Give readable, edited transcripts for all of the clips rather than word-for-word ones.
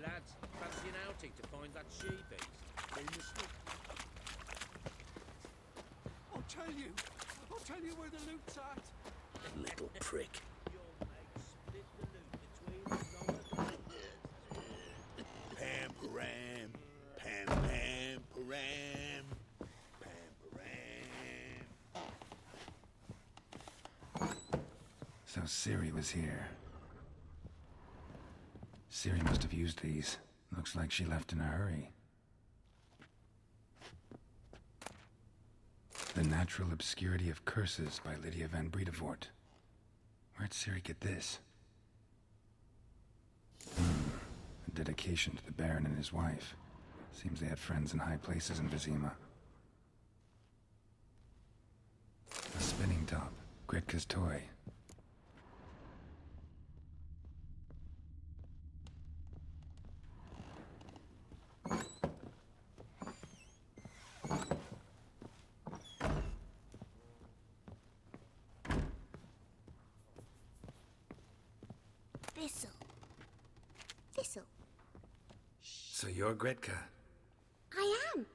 lads. Fancy an outing to find that she-beast? I'll tell you where the loot's at. Little prick. Your mate split the loot between us on the Pam param, pam pam param, pam param. So Ciri was here. Ciri must have used these. Looks like she left in a hurry. The Natural Obscurity of Curses by Lydia van Bredevoort. Where'd Ciri get this? A dedication to the Baron and his wife. Seems they had friends in high places in Vizima. A spinning top. Gretka's toy. Thistle. So you're Gretka? I am.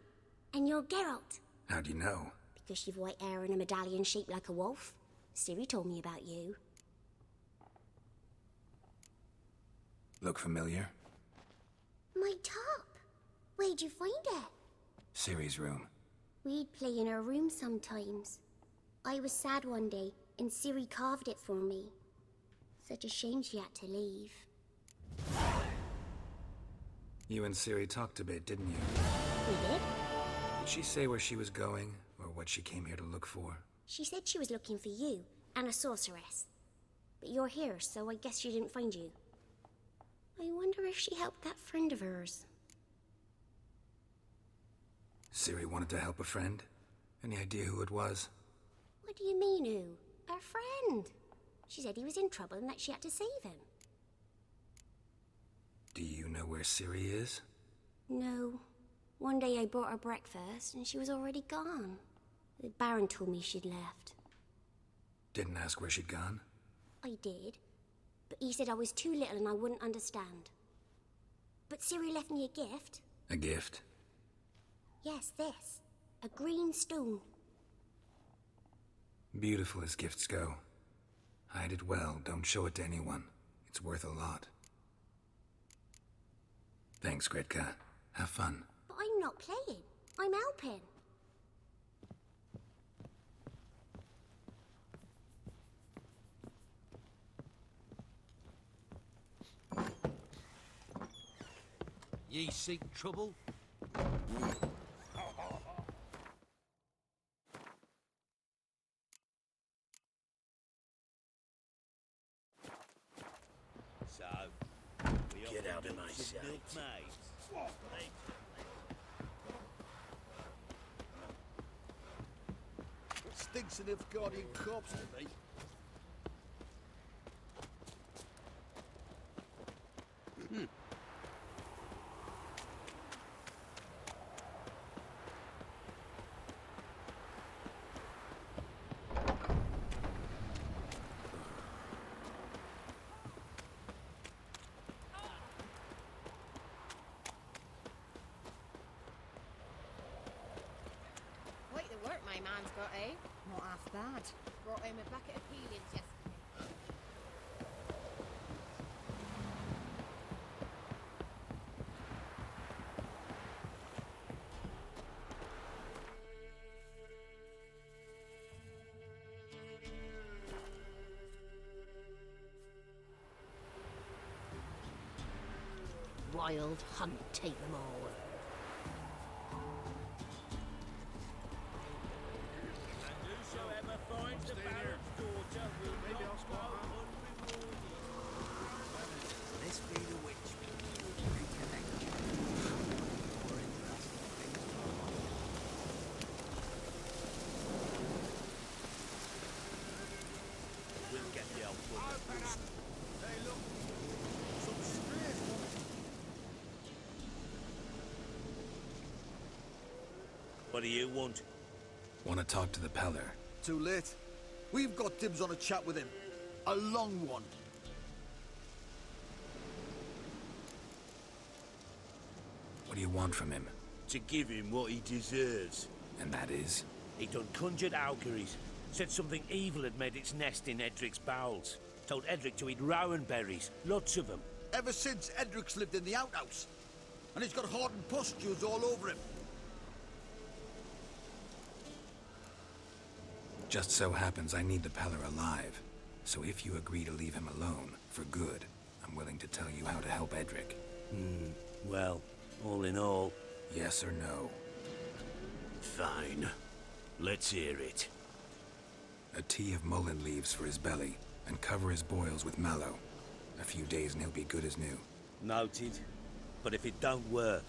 And you're Geralt. How do you know? Because you've white hair and a medallion shaped like a wolf. Ciri told me about you. Look familiar? My top. Where'd you find it? Ciri's room. We'd play in her room sometimes. I was sad one day, and Ciri carved it for me. Such a shame she had to leave. You and Ciri talked a bit, didn't you? We did? Did she say where she was going, or what she came here to look for? She said she was looking for you, and a sorceress. But you're here, so I guess she didn't find you. I wonder if she helped that friend of hers. Ciri wanted to help a friend? Any idea who it was? What do you mean, who? Our friend. She said he was in trouble and that she had to save him. Do you know where Ciri is? No. One day I brought her breakfast and she was already gone. The Baron told me she'd left. Didn't ask where she'd gone? I did. But he said I was too little and I wouldn't understand. But Ciri left me a gift. A gift? Yes, this. A green stone. Beautiful as gifts go. Hide it well, don't show it to anyone. It's worth a lot. Thanks, Gretka. Have fun. But I'm not playing. I'm helping. Ye seek trouble? So, Get out of my sight. It stinks enough guardian corpse to me. Quite the work my man's got, eh? Not half bad. Brought him a bucket of peelings yesterday. Wild hunt, take them all. And whosoever finds the Baron's daughter will Maybe I'll not spot go her. unrewarded. This be the witch. We'll get the old woman. Hey, look. Some strays. What do you want? Want to talk to the Peller? Too late. We've got dibs on a chat with him. A long one. What do you want from him? To give him what he deserves. And that is? He done conjured auguries. Said something evil had made its nest in Edric's bowels. Told Edric to eat rowan berries. Lots of them. Ever since Edric's lived in the outhouse. And he's got hardened pustules all over him. Just so happens I need the Peller alive. So if you agree to leave him alone, for good, I'm willing to tell you how to help Edric. Well, all in all... Yes or no? Fine. Let's hear it. A tea of mullein leaves for his belly, and cover his boils with mallow. A few days and he'll be good as new. Noted. But if it don't work,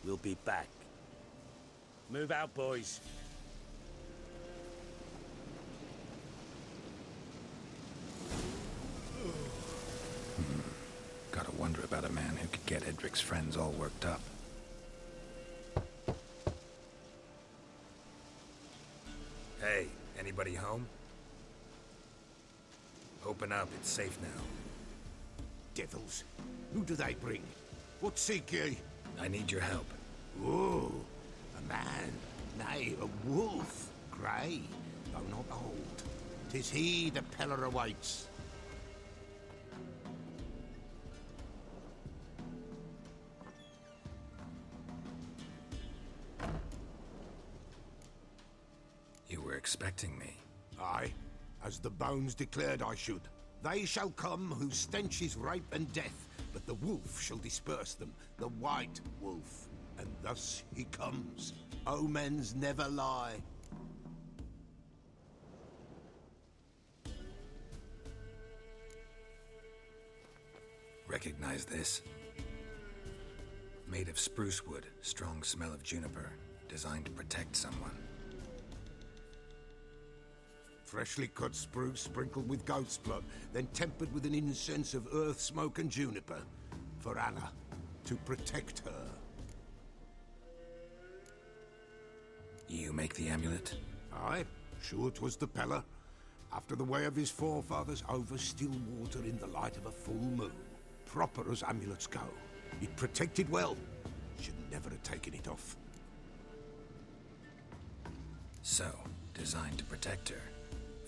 we'll be back. Move out, boys. Gotta wonder about a man who could get Edric's friends all worked up. Hey, anybody home? Open up, it's safe now. Devils. Who do they bring? What seek ye? I need your help. Oh, a man. Nay, a wolf. Grey, though not old. 'Tis he the Peller awaits. You were expecting me. Aye, as the bones declared I should. They shall come whose stench is rape and death, but the wolf shall disperse them, the white wolf. And thus he comes. Omens never lie. Recognize this? Made of spruce wood, strong smell of juniper, designed to protect someone. Freshly cut spruce sprinkled with goat's blood, then tempered with an incense of earth, smoke and juniper. For Anna, to protect her. You make the amulet? Aye, sure 'twas the Peller. After the way of his forefathers, over still water in the light of a full moon. Proper as amulets go. It protected well. Should never have taken it off. So, designed to protect her.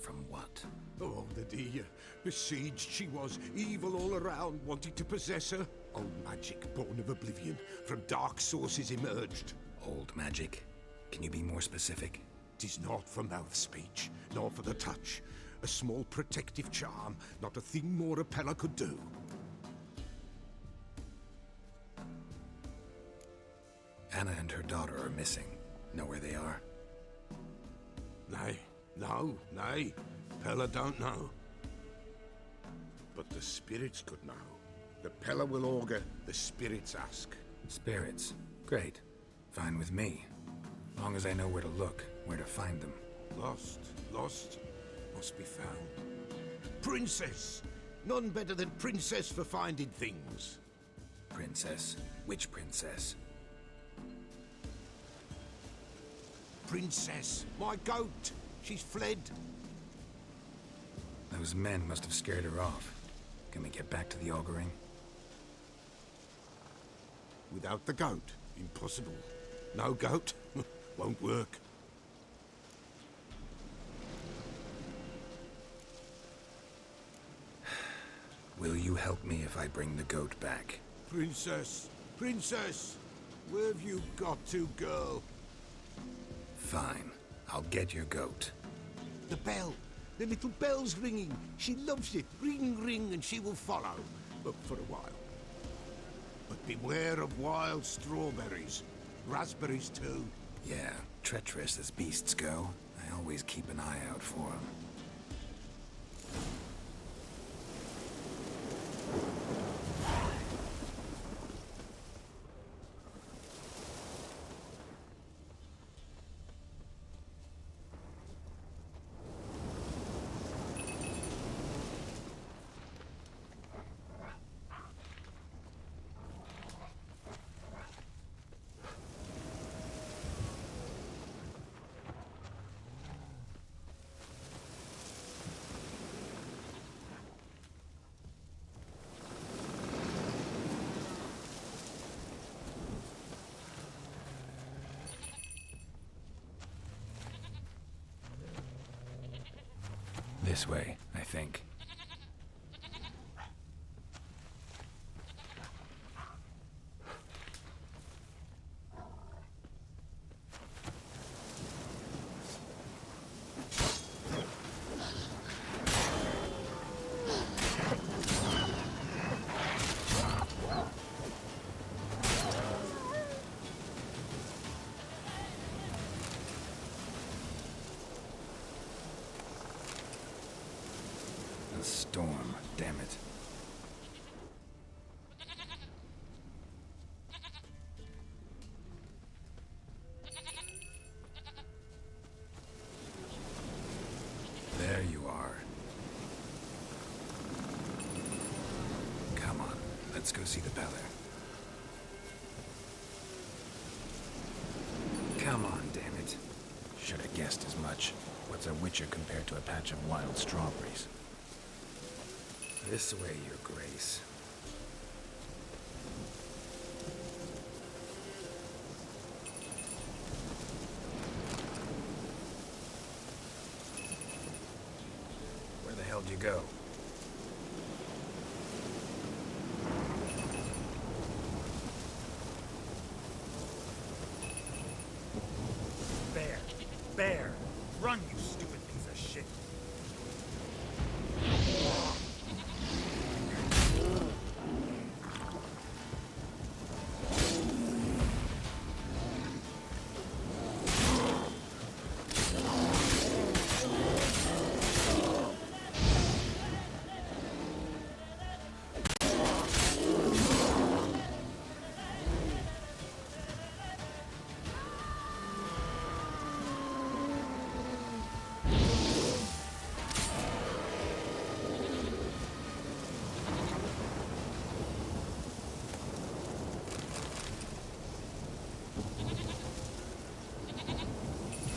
From what? Oh, the dear. Besieged she was, evil all around, wanted to possess her. Old magic, born of oblivion, from dark sources emerged. Old magic? Can you be more specific? 'Tis not for mouth speech, nor for the touch. A small protective charm, not a thing more a Peller could do. Anna and her daughter are missing. Know where they are? Nay, nay. Peller don't know. But the spirits could know. The Peller will augur, the spirits ask. Spirits. Great. Fine with me. Long as I know where to look, where to find them. Lost, must be found. Princess! None better than Princess for finding things. Princess? Which princess? Princess, my goat! She's fled. Those men must have scared her off. Can we get back to the auguring? Without the goat, impossible. No goat, won't work. Will you help me if I bring the goat back? Princess, where have you got to, girl? Fine. I'll get your goat. The bell. The little bell's ringing. She loves it. Ring, ring, and she will follow. But for a while. But beware of wild strawberries. Raspberries, too. Yeah, treacherous as beasts go. I always keep an eye out for them. This way, I think. A storm, damn it. There you are. Come on, let's go see the Peller. Come on, damn it. Should have guessed as much. What's a witcher compared to a patch of wild strawberries? This way, Your Grace. Where the hell do you go? Bear! Bear! Run, you stupid piece of shit!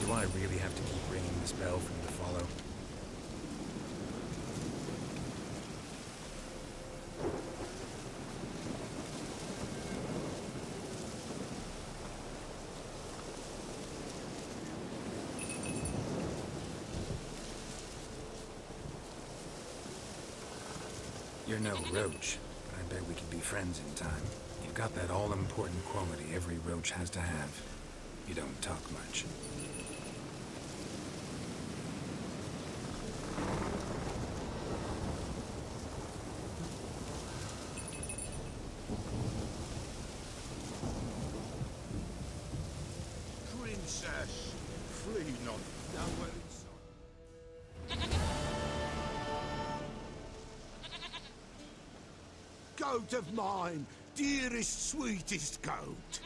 Do I really have to keep ringing this bell for you to follow? You're no roach, but I bet we could be friends in time. You've got that all-important quality every roach has to have. You don't talk much. Princess, flee not. Nowhere inside. Goat of mine, dearest, sweetest goat.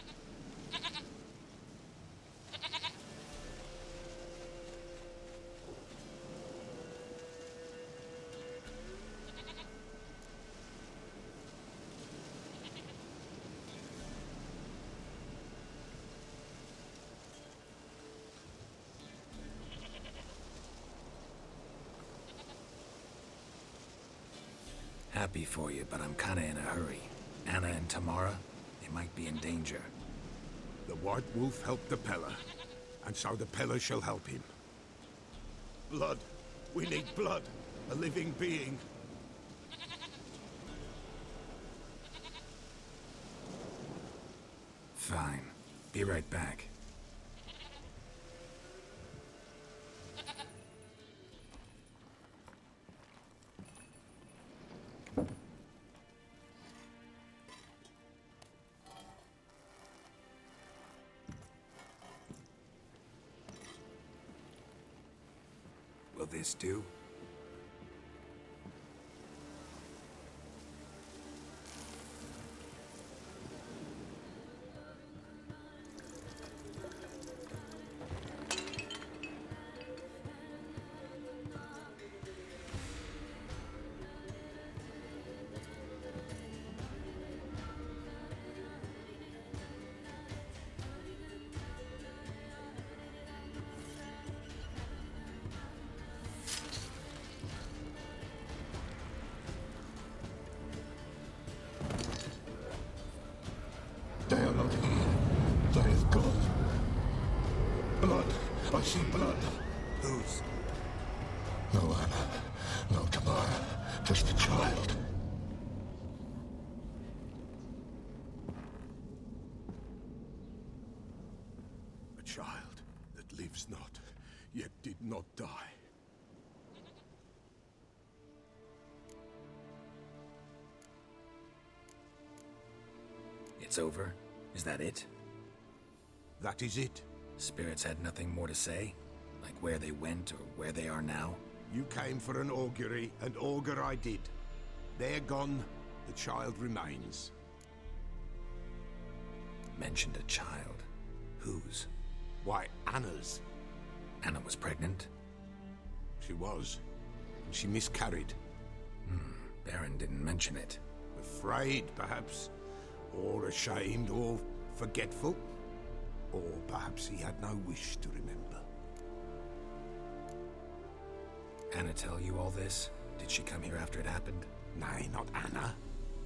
Happy for you, but I'm kinda in a hurry. Anna and Tamara, they might be in danger. The White Wolf helped the Peller, and so the Peller shall help him. Blood. We need blood. A living being. Fine. Be right back. Will this do? They are not here. They have gone. Blood. I see blood. Whose? Oh, Anna. just a child. A child that lives not, yet did not die. It's over? Is that it? That is it. Spirits had nothing more to say? Like where they went or where they are now? You came for an augury, and augur I did. They're gone, the child remains. Mentioned a child. Whose? Why, Anna's. Anna was pregnant? She was, and she miscarried. Baron didn't mention it. Afraid, perhaps, or ashamed, or forgetful. Or perhaps he had no wish to remember. Anna tell you all this? Did she come here after it happened? Nay, not Anna.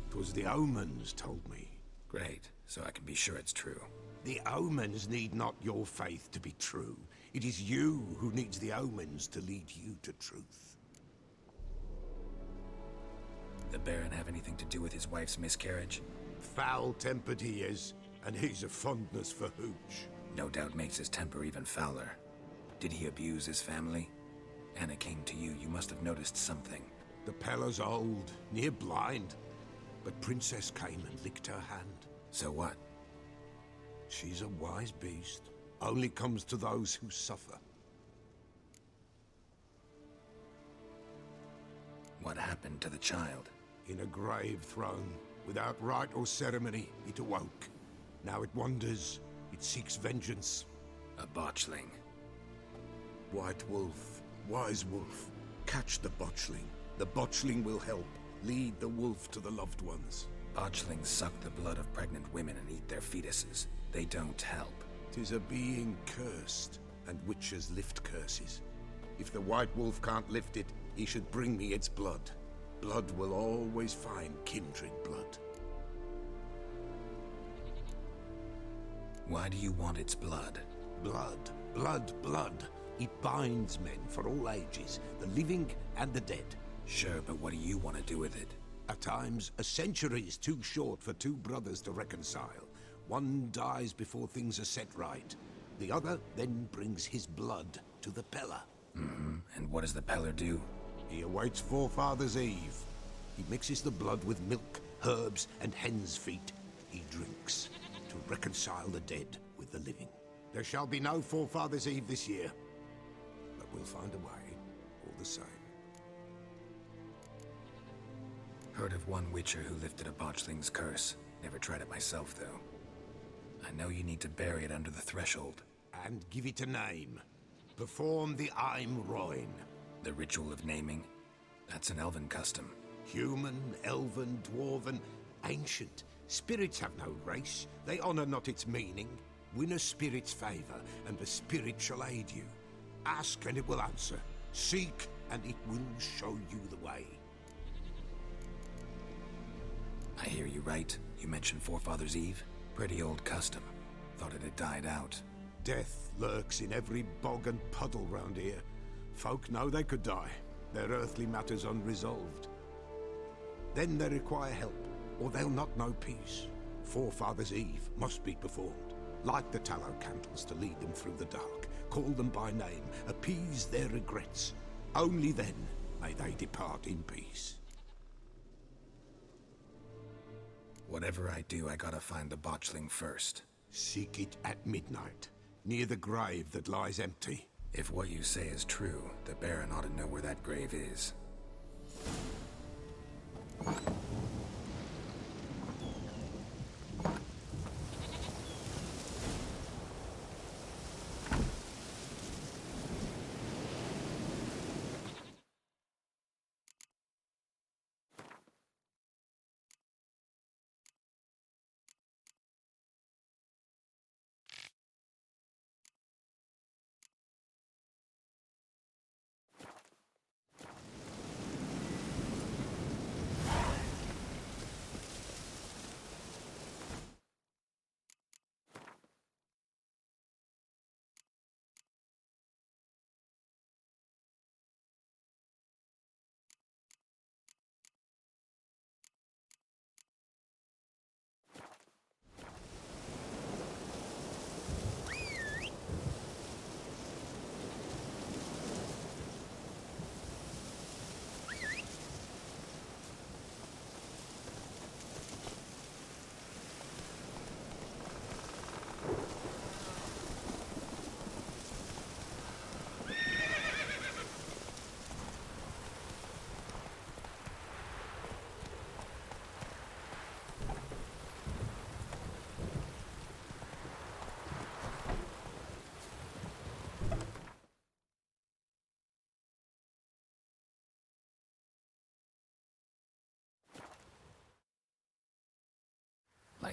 'Twas the omens told me. Great, so I can be sure it's true. The omens need not your faith to be true. It is you who needs the omens to lead you to truth. The Baron have anything to do with his wife's miscarriage? Foul-tempered he is, and he's a fondness for hooch. No doubt makes his temper even fouler. Did he abuse his family? Anna came to you, you must have noticed something. The Pella's old, near blind, but Princess came and licked her hand. So what? She's a wise beast. Only comes to those who suffer. What happened to the child? In a grave thrown, without rite or ceremony, it awoke. Now it wanders, it seeks vengeance. A botchling. White wolf, wise wolf, catch the botchling. The botchling will help, lead the wolf to the loved ones. Botchlings suck the blood of pregnant women and eat their fetuses. They don't help. 'Tis a being cursed, and witches lift curses. If the white wolf can't lift it, he should bring me its blood. Blood will always find kindred blood. Why do you want its blood? Blood, blood, blood. It binds men for all ages, the living and the dead. Sure, but what do you want to do with it? At times, a century is too short for two brothers to reconcile. One dies before things are set right. The other then brings his blood to the Pella. And what does the Peller do? He awaits Forefathers' Eve. He mixes the blood with milk, herbs, and hen's feet. He drinks to reconcile the dead with the living. There shall be no Forefathers' Eve this year, but we'll find a way, all the same. Heard of one witcher who lifted a botchling's curse. Never tried it myself, though. I know you need to bury it under the threshold. And give it a name. Perform the Aim Roin. The ritual of naming? That's an elven custom. Human, elven, dwarven, ancient. Spirits have no race. They honor not its meaning. Win a spirit's favor, and the spirit shall aid you. Ask, and it will answer. Seek, and it will show you the way. I hear you right. You mentioned Forefathers' Eve? Pretty old custom. Thought it had died out. Death lurks in every bog and puddle round here. Folk know they could die, their earthly matters unresolved. Then they require help, or they'll not know peace. Forefathers' Eve must be performed. Light the tallow candles to lead them through the dark. Call them by name, appease their regrets. Only then may they depart in peace. Whatever I do, I gotta find the botchling first. Seek it at midnight, near the grave that lies empty. If what you say is true, the Baron ought to know where that grave is.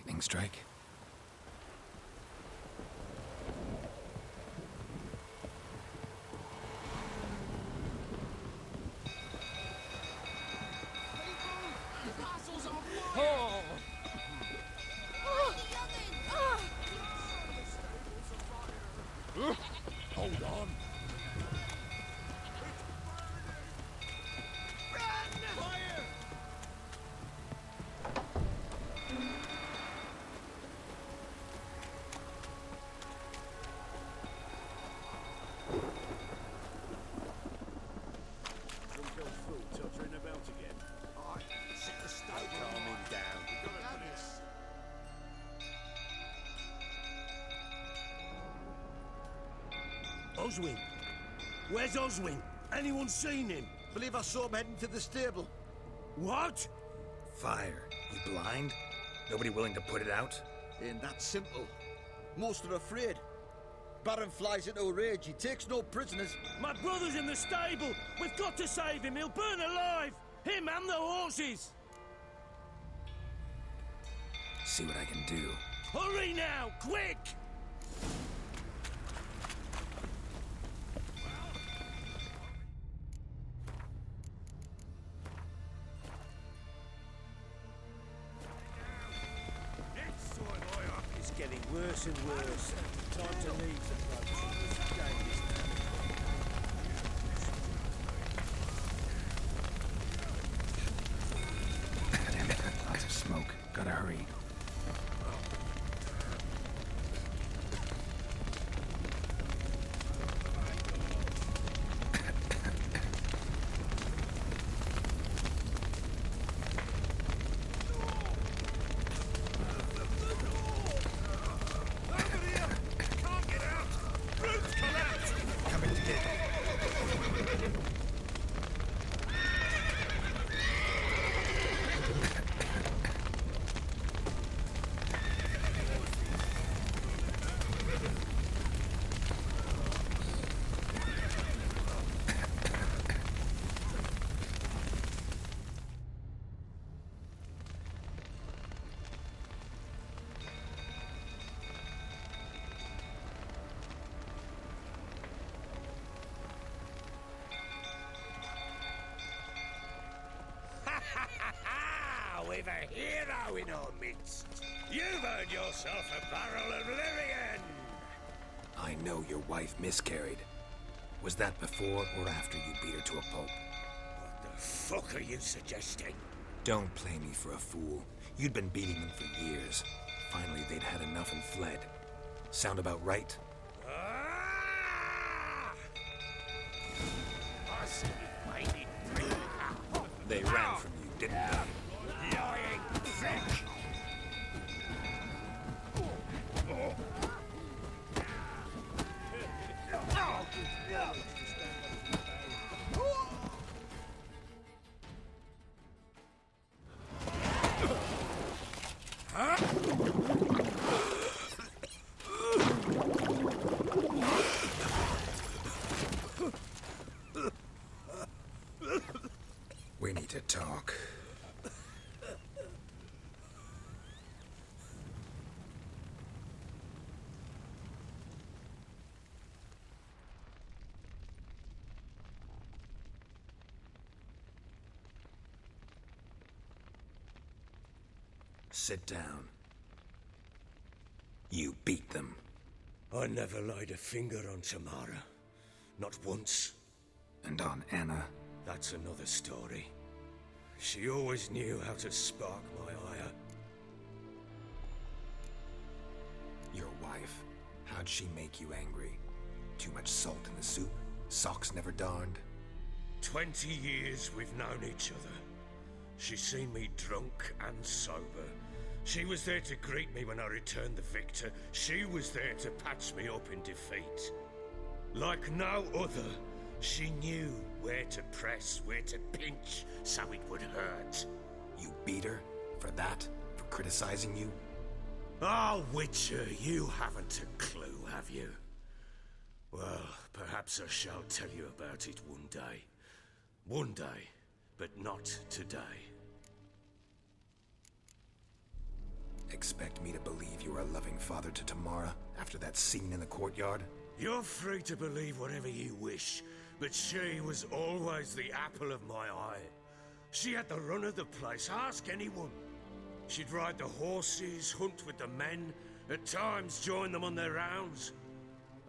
lightning strike. Hold on. Tottering about again. Aye, set the stable. Calm him down. Oswin? Where's Oswin? Anyone seen him? Believe I saw him heading to the stable. What? Fire. You blind? Nobody willing to put it out? Ain't that simple. Most are afraid. Baron flies into a rage. He takes no prisoners. My brother's in the stable. We've got to save him. He'll burn alive. Him and the horses. See what I can do. Hurry now, quick! It's getting worse and worse. Time to leave the place. Lots of smoke. Gotta hurry. Coming to get you. We've a hero in our midst. You've earned yourself a barrel of Lyrian. I know your wife miscarried. Was that before or after you beat her to a pulp? What the fuck are you suggesting? Don't play me for a fool. You'd been beating them for years. Finally, they'd had enough and fled. Sound about right? Ah! Us mighty They ran from you, didn't they? lying prick! We need to talk. Sit down. You beat them. I never laid a finger on Tamara. Not once. And on Anna. That's another story. She always knew how to spark my ire. Your wife. How'd she make you angry? Too much salt in the soup? Socks never darned? 20 years we've known each other. She's seen me drunk and sober. She was there to greet me when I returned the victor. She was there to patch me up in defeat. Like no other, she knew where to press, where to pinch, so it would hurt. You beat her? For that? For criticizing you? Oh, Witcher, you haven't a clue, have you? Well, perhaps I shall tell you about it one day. One day, but not today. Expect me to believe you're a loving father to Tamara after that scene in the courtyard? You're free to believe whatever you wish, but she was always the apple of my eye. She had the run of the place, ask anyone. She'd ride the horses, hunt with the men, at times join them on their rounds.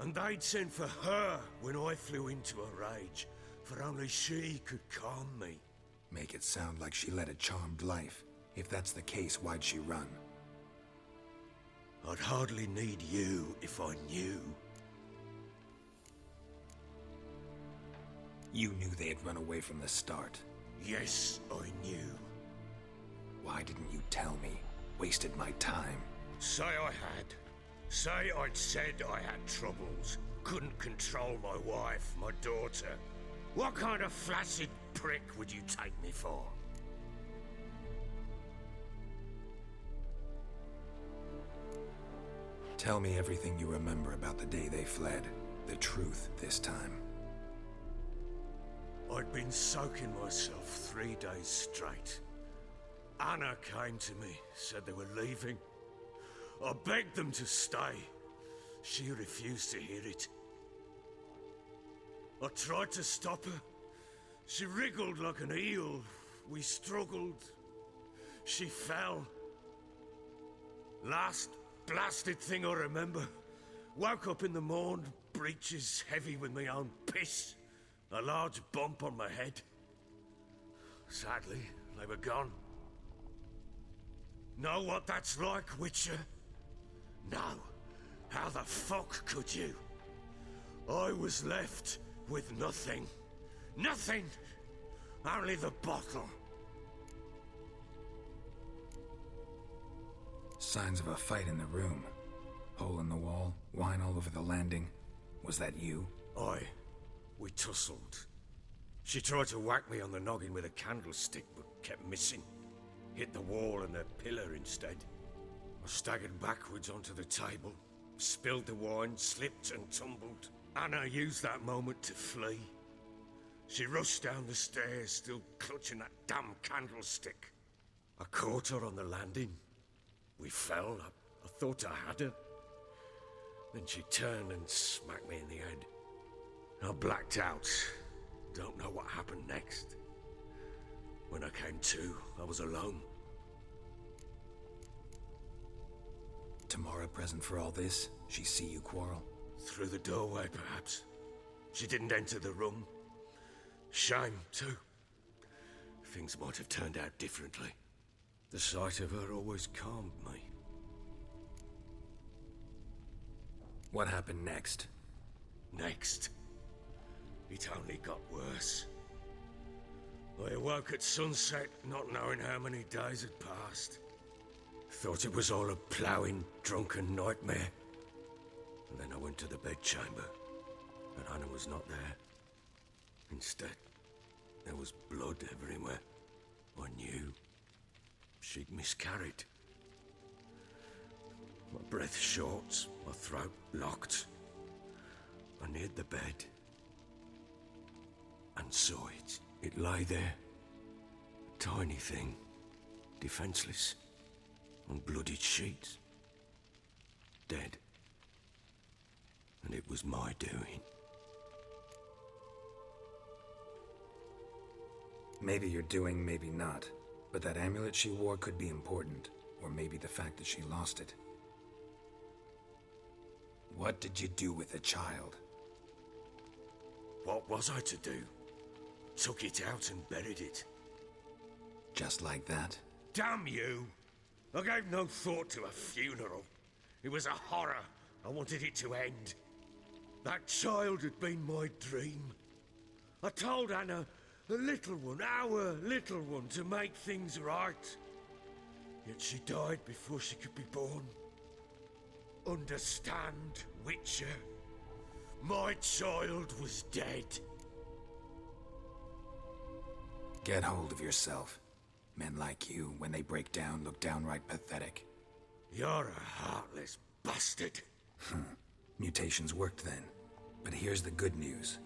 And they'd send for her when I flew into a rage, for only she could calm me. Make it sound like she led a charmed life. If that's the case, why'd she run? I'd hardly need you if I knew. You knew they had run away from the start. Yes, I knew. Why didn't you tell me? Wasted my time. Say I had. Say I'd said I had troubles. Couldn't control my wife, my daughter. What kind of flaccid prick would you take me for? Tell me everything you remember about the day they fled. The truth this time. I'd been soaking myself 3 days straight. Anna came to me, said they were leaving. I begged them to stay. She refused to hear it. I tried to stop her. She wriggled like an eel. We struggled. She fell. Last blasted thing I remember. Woke up in the morn, breeches heavy with my own piss. A large bump on my head. Sadly, they were gone. Know what that's like, Witcher? No. How the fuck could you? I was left with nothing. Nothing! Only the bottle. Signs of a fight in the room. Hole in the wall, wine all over the landing. Was that you? We tussled. She tried to whack me on the noggin with a candlestick, but kept missing. Hit the wall and a pillar instead. I staggered backwards onto the table, spilled the wine, slipped and tumbled. Anna used that moment to flee. She rushed down the stairs, still clutching that damn candlestick. I caught her on the landing. We fell. I thought I had her. Then she turned and smacked me in the head. I blacked out. Don't know what happened next. When I came to, I was alone. Tamara present for all this? She see you quarrel? Through the doorway, perhaps. She didn't enter the room. Shame, too. Things might have turned out differently. The sight of her always calmed me. What happened next? Next? It only got worse. I awoke at sunset, not knowing how many days had passed. Thought it was all a ploughing, drunken nightmare. And then I went to the bedchamber, but Anna was not there. Instead, there was blood everywhere. I knew she'd miscarried. My breath short, my throat locked. I neared the bed and saw it. It lay there, a tiny thing, defenseless, on bloodied sheets, dead. And it was my doing. Maybe you're doing, maybe not. But that amulet she wore could be important. Or maybe the fact that she lost it. What did you do with the child? What was I to do? Took it out and buried it. Just like that? Damn you! I gave no thought to a funeral. It was a horror. I wanted it to end. That child had been my dream. I told Anna, the little one, our little one, to make things right. Yet she died before she could be born. Understand, Witcher? My child was dead. Get hold of yourself. Men like you, when they break down, look downright pathetic. You're a heartless bastard. Mutations worked then. But here's the good news.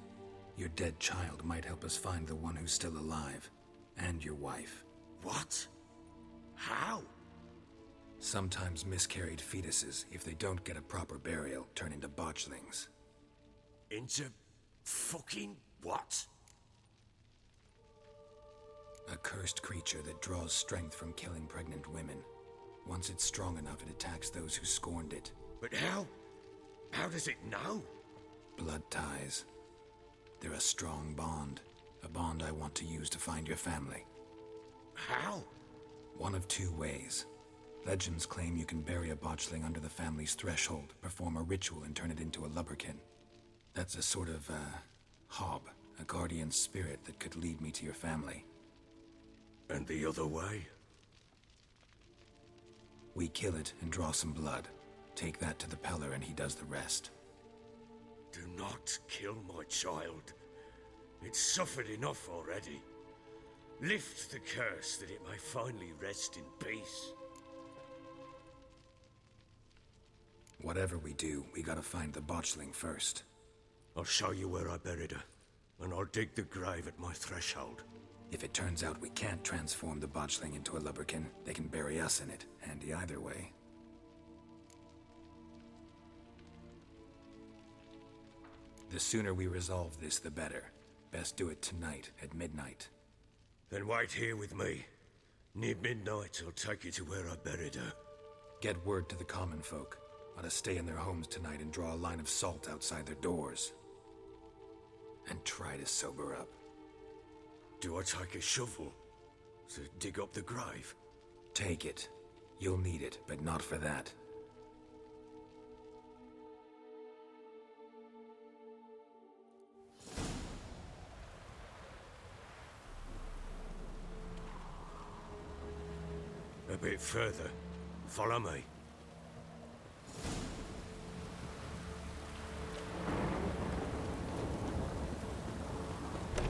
Your dead child might help us find the one who's still alive. And your wife. What? How? Sometimes miscarried fetuses, if they don't get a proper burial, turn into botchlings. Into fucking what? A cursed creature that draws strength from killing pregnant women. Once it's strong enough, it attacks those who scorned it. But how? How does it know? Blood ties. They're a strong bond. A bond I want to use to find your family. How? One of two ways. Legends claim you can bury a botchling under the family's threshold, perform a ritual, and turn it into a lubberkin. That's a sort of, hob, a guardian spirit that could lead me to your family. And the other way? We kill it and draw some blood. Take that to the Peller and he does the rest. Do not kill my child. It's suffered enough already. Lift the curse that it may finally rest in peace. Whatever we do, we gotta find the botchling first. I'll show you where I buried her, and I'll dig the grave at my threshold. If it turns out we can't transform the botchling into a lubberkin, they can bury us in it. Handy either way. The sooner we resolve this, the better. Best do it tonight, at midnight. Then wait here with me. Near midnight, I'll take you to where I buried her. Get word to the common folk. Ought to stay in their homes tonight and draw a line of salt outside their doors. And try to sober up. Do I take a shovel to dig up the grave? Take it. You'll need it, but not for that. A bit further. Follow me.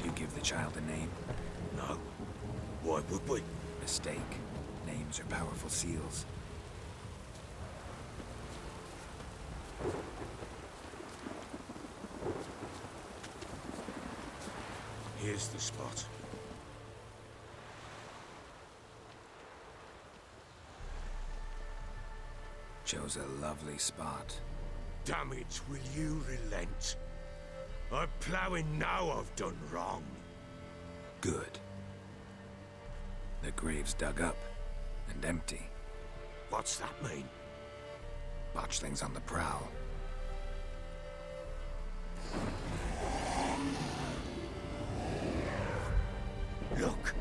You give the child a name? No. Why would we? Mistake. Names are powerful seals. Here's the spot. Chose a lovely spot. Damn it, will you relent? I'm ploughing now I've done wrong. Good. The grave's dug up and empty. What's that mean? Botchling's on the prowl. Look!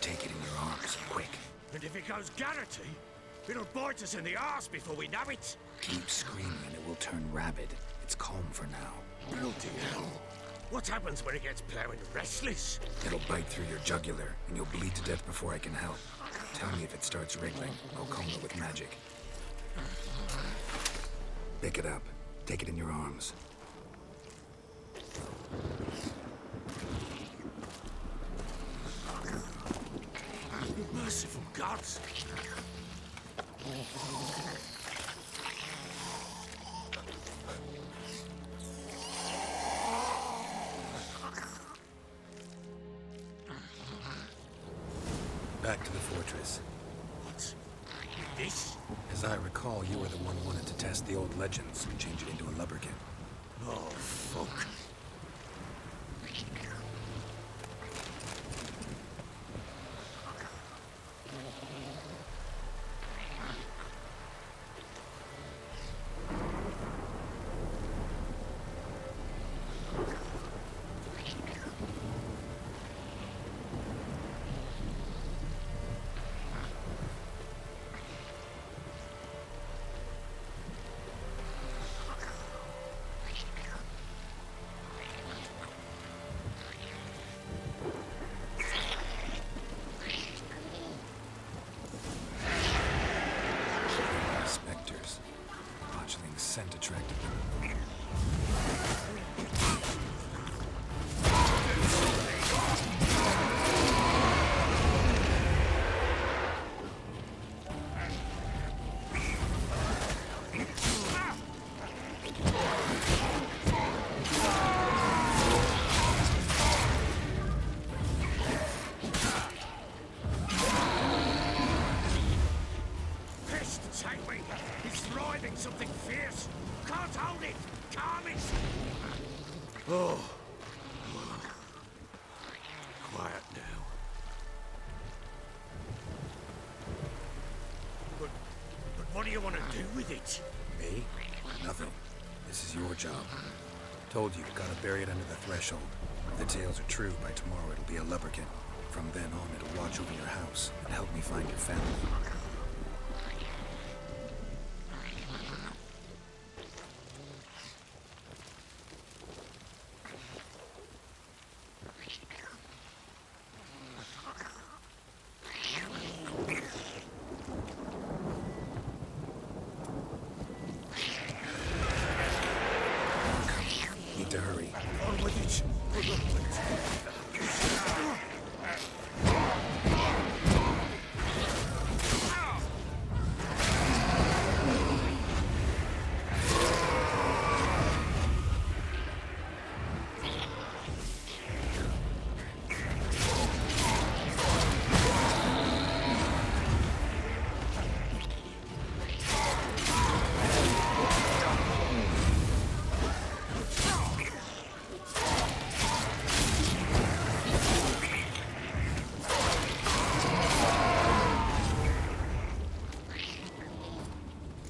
Take it in your arms, quick. And if it goes Garrity, it'll bite us in the arse before we know it. Keep screaming and it will turn rabid. It's calm for now. Bloody hell. What happens when it gets plowing restless? It'll bite through your jugular, and you'll bleed to death before I can help. Tell me if it starts wriggling. I'll calm it with magic. Pick it up. Take it in your arms. Merciful gods! Back to the fortress. What? This? As I recall, you were the one who wanted to test the old legends and change it into a lubberkin. Oh, fuck. Spectres. Botchling's scent attracted them. not hold it! Calm it! Oh. Quiet now. But what do you want to do with it? Me? Nothing. This is your job. Told you, gotta bury it under the threshold. If the tales are true, by tomorrow it'll be a lubberkin. From then on, it'll watch over your house and help me find your family. Need to hurry. On with it!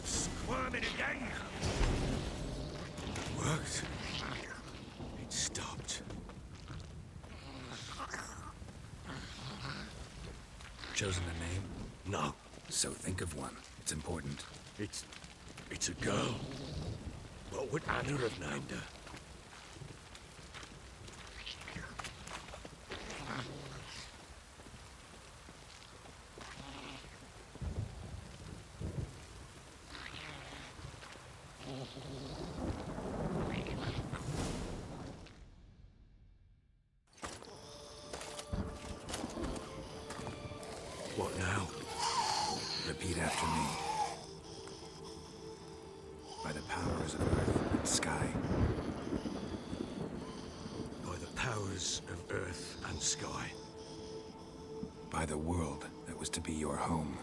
Squirming again! Worked. It stopped. Chosen a name? No, So think of one. It's important. it's a girl. What would Anna have named her? What now? Repeat after me. By the powers of earth and sky. By the powers of earth and sky. By the world that was to be your home.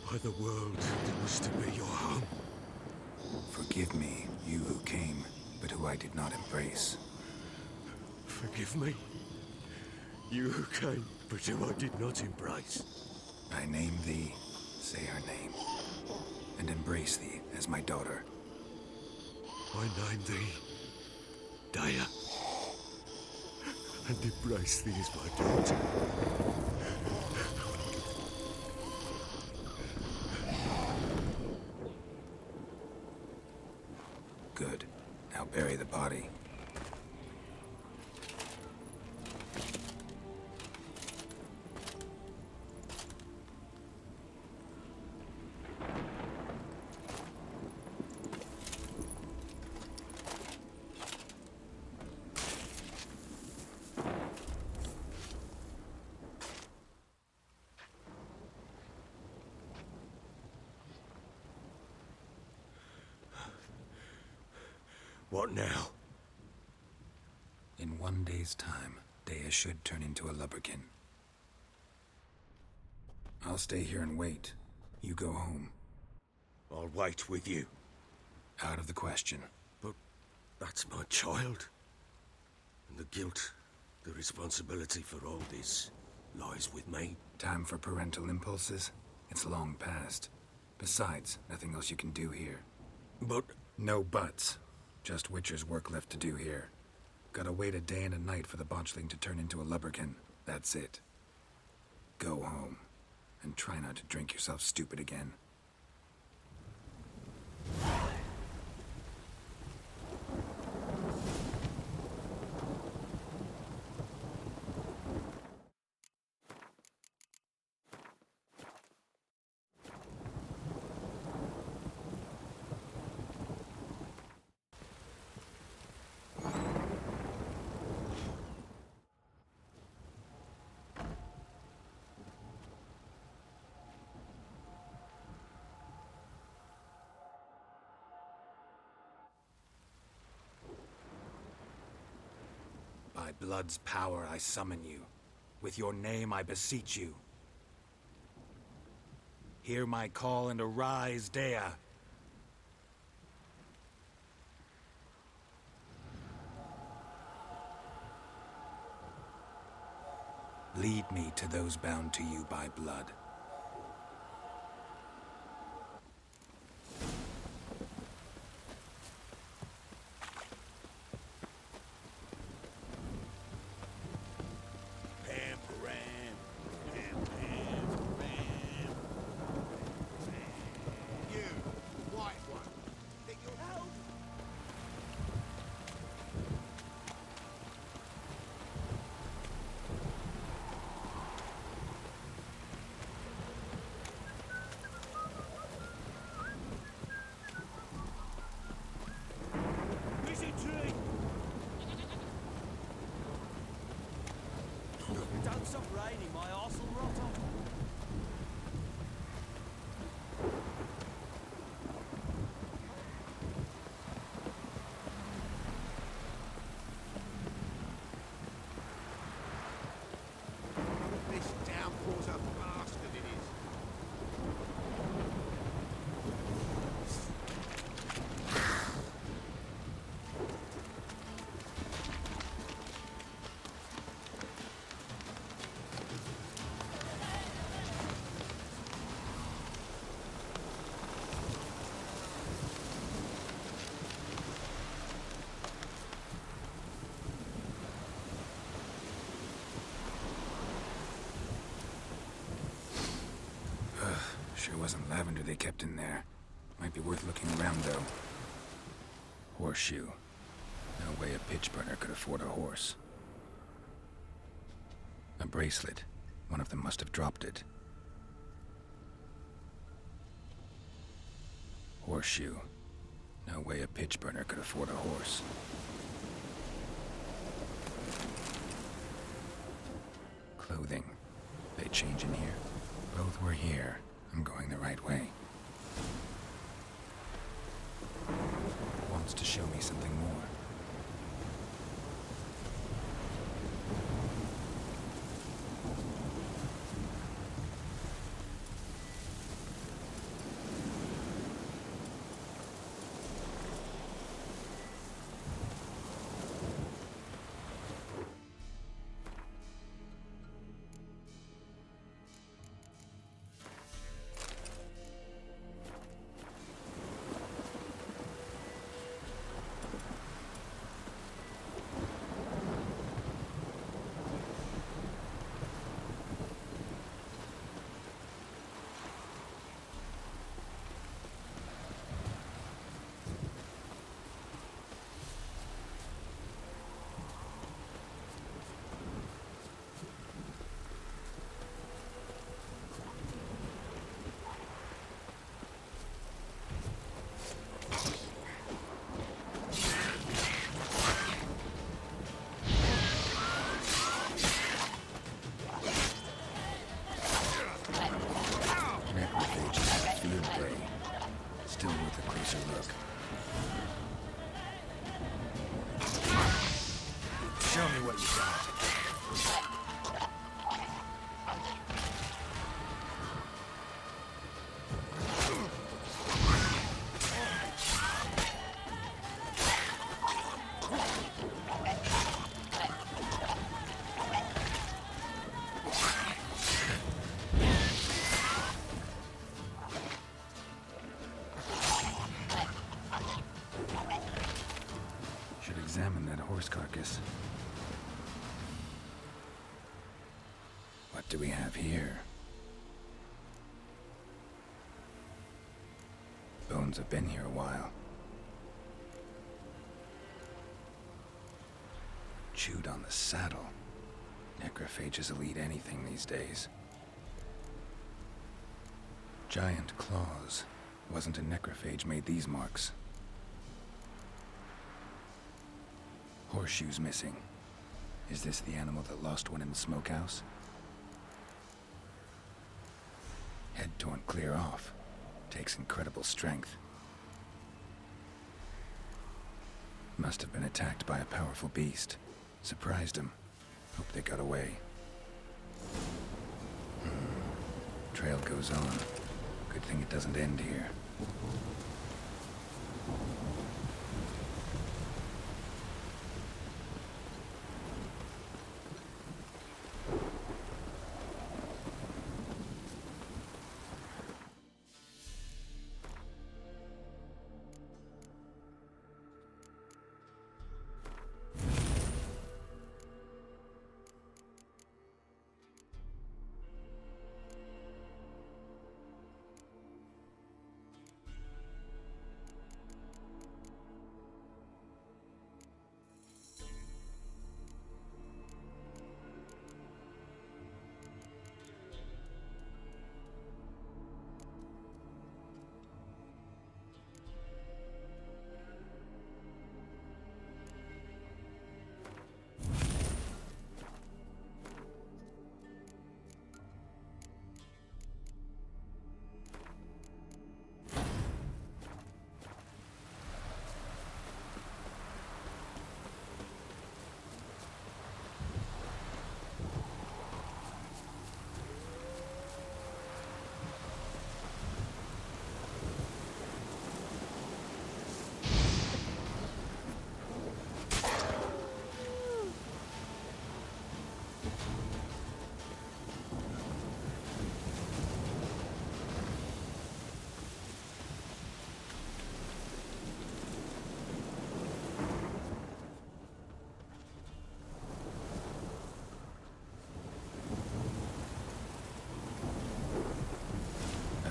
By the world that was to be your home. Forgive me, you who came, but who I did not embrace. Forgive me. You who came, but who I did not embrace. I name thee, say her name, and embrace thee as my daughter. I name thee Daya, and embrace thee as my daughter. Good. Now bury the body. What now? In 1 day's time, Dea should turn into a lubberkin. I'll stay here and wait. You go home. I'll wait with you. Out of the question. But that's my child. And the guilt, the responsibility for all this lies with me. Time for parental impulses? It's long past. Besides, nothing else you can do here. But No buts. Just Witcher's work left to do here. Gotta wait a day and a night for the botchling to turn into a lubberkin. That's it. Go home. And try not to drink yourself stupid again. By blood's power I summon you. With your name I beseech you. Hear my call and arise, Dea. Lead me to those bound to you by blood. You, white one. Think you'll help? Busy tree! Don't stop raining, my arsehole rot off. This downpour's a bastard, it is. Sure wasn't lavender they kept in there. Might be worth looking around, though. Horseshoe. No way a pitch burner could afford a horse. A bracelet. One of them must have dropped it. Horseshoe. No way a pitch burner could afford a horse. Clothing. They change in here? Both were here. I'm going the right way. Wants to show me something more. Still worth a closer look. Show me what you got. Examine that horse carcass. What do we have here? Bones have been here a while. Chewed on the saddle. Necrophages will eat anything these days. Giant claws. Wasn't a necrophage made these marks. Horseshoes missing. Is this the animal that lost one in the smokehouse? Head torn clear off. Takes incredible strength. Must have been attacked by a powerful beast. Surprised him. Hope they got away. Trail goes on. Good thing it doesn't end here.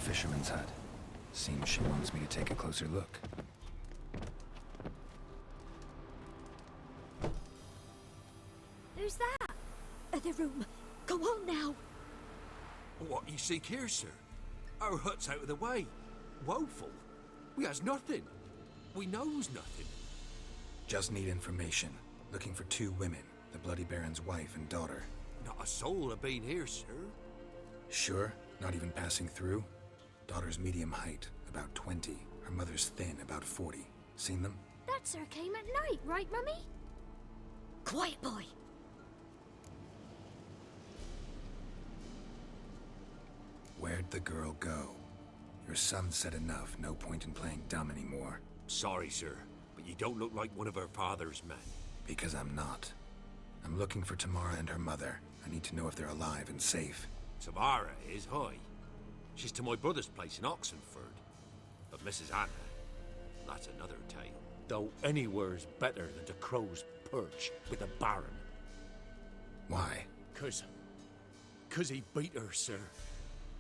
fisherman's hut. Seems she wants me to take a closer look. Who's that? The room. Go on now. What you seek here, sir? Our hut's out of the way. Woeful. We has nothing. We knows nothing. Just need information. Looking for 2 women, the Bloody Baron's wife and daughter. Not a soul have been here, sir. Sure? Not even passing through? Daughter's medium height, about 20. Her mother's thin, about 40. Seen them? That sir came at night, right, Mummy? Quiet, boy. Where'd the girl go? Your son said enough, no point in playing dumb anymore. Sorry, sir, but you don't look like one of her father's men. Because I'm not. I'm looking for Tamara and her mother. I need to know if they're alive and safe. Tamara is, hi. She's to my brother's place in Oxenford. But Mrs. Anna, that's another tale. Though anywhere's better than to Crow's Perch with the Baron. Why? Cause he beat her, sir.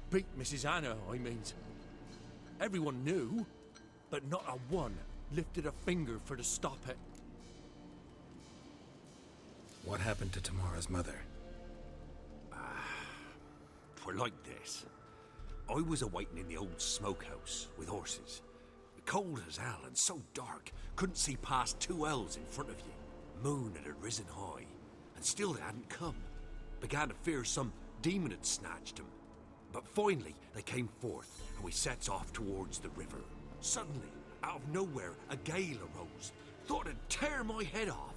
Beat Mrs. Anna, I mean. Everyone knew, but not a one lifted a finger for to stop it. What happened to Tamara's mother? Twere like this. I was awaiting in the old smokehouse with horses. Cold as hell and so dark, couldn't see past 2 ells in front of you. Moon had risen high, and still they hadn't come. Began to fear some demon had snatched them. But finally, they came forth, and we sets off towards the river. Suddenly, out of nowhere, a gale arose. Thought it'd tear my head off.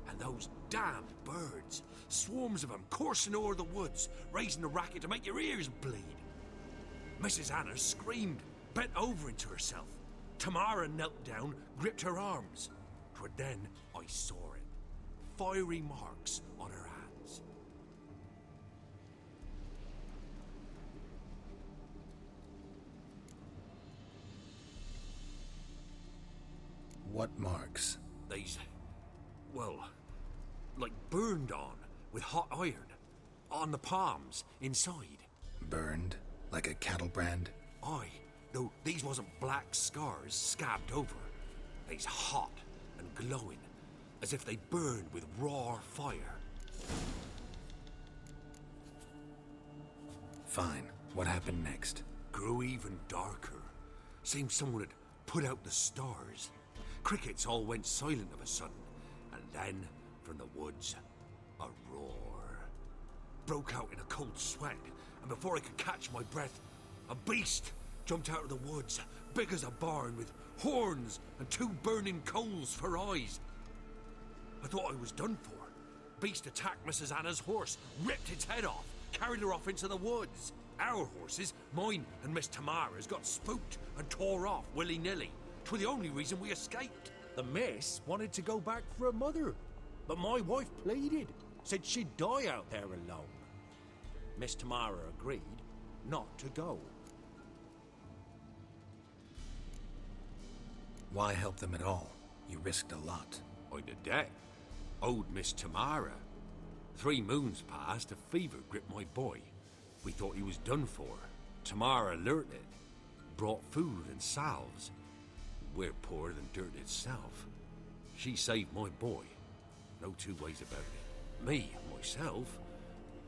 And those damned birds, swarms of them coursing o'er the woods, raising a racket to make your ears bleed. Mrs. Anna screamed, bent over into herself. Tamara knelt down, gripped her arms. 'Twere then I saw it. Fiery marks on her hands. What marks? These, well, like burned on with hot iron. On the palms, inside. Burned? Like a cattle brand? Aye, though these wasn't black scars scabbed over. They's hot and glowing, as if they burned with raw fire. Fine. What happened next? Grew even darker. Seemed someone had put out the stars. Crickets all went silent of a sudden, and then, from the woods, a roar. Broke out in a cold sweat, and before I could catch my breath, a beast jumped out of the woods, big as a barn, with horns and 2 burning coals for eyes. I thought I was done for. Beast attacked Mrs. Anna's horse, ripped its head off, carried her off into the woods. Our horses, mine and Miss Tamara's, got spooked and tore off willy-nilly. 'Twere the only reason we escaped. The miss wanted to go back for her mother, but my wife pleaded, said she'd die out there alone. Miss Tamara agreed not to go. Why help them at all? You risked a lot. I'd a debt. Owed Miss Tamara. 3 moons passed, a fever gripped my boy. We thought he was done for. Tamara alerted, brought food and salves. We're poorer than dirt itself. She saved my boy. No 2 ways about it. Me, myself,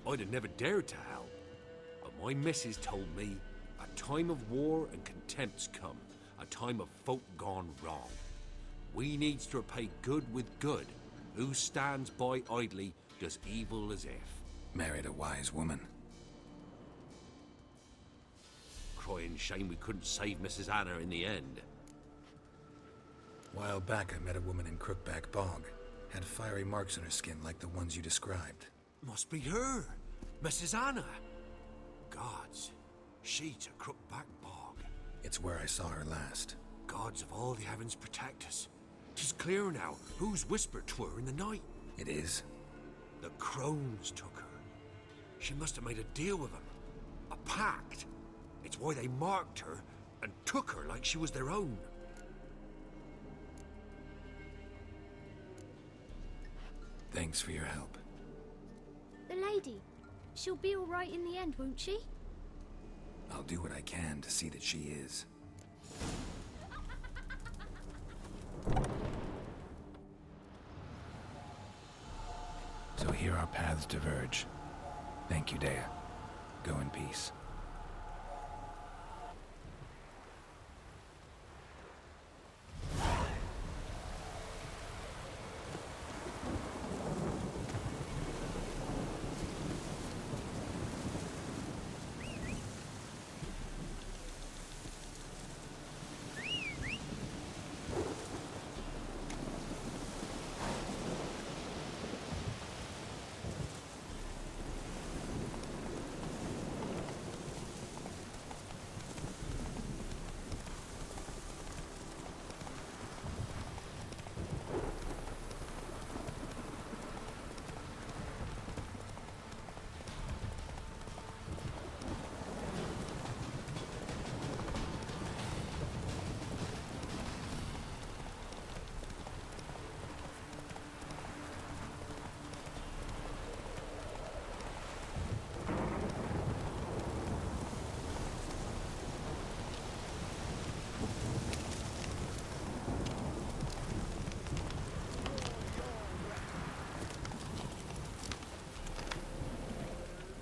I'd have never dared to help. But my missus told me a time of war and contempt's come. A time of folk gone wrong. We needs to repay good with good. Who stands by idly does evil as if. Married a wise woman. Crying shame we couldn't save Mrs. Anna in the end. While back, I met a woman in Crookback Bog. Had fiery marks on her skin like the ones you described. Must be her, Mrs. Anna. Gods, she's a Crookback Bog. It's where I saw her last. Gods of all the heavens protect us. 'Tis clear now whose whisper 'twere in the night. It is? The crones took her. She must have made a deal with them. A pact. It's why they marked her and took her like she was their own. Thanks for your help. The lady. She'll be all right in the end, won't she? I'll do what I can to see that she is. So here our paths diverge. Thank you, Dea. Go in peace.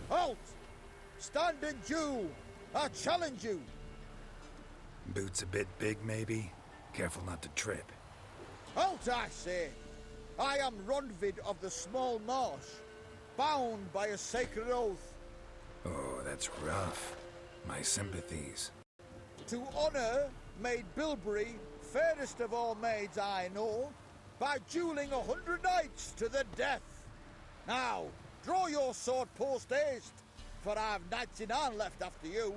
Halt! Stand and Jew! I challenge you! Boots a bit big, maybe? Careful not to trip. Halt, I say! I am Ronvid of the Small Marsh, bound by a sacred oath. Oh, that's rough. My sympathies. To honor Maid Bilberry, fairest of all maids I know, by dueling 100 knights to the death. Now, draw your sword post haste, for I've knights in hand left after you.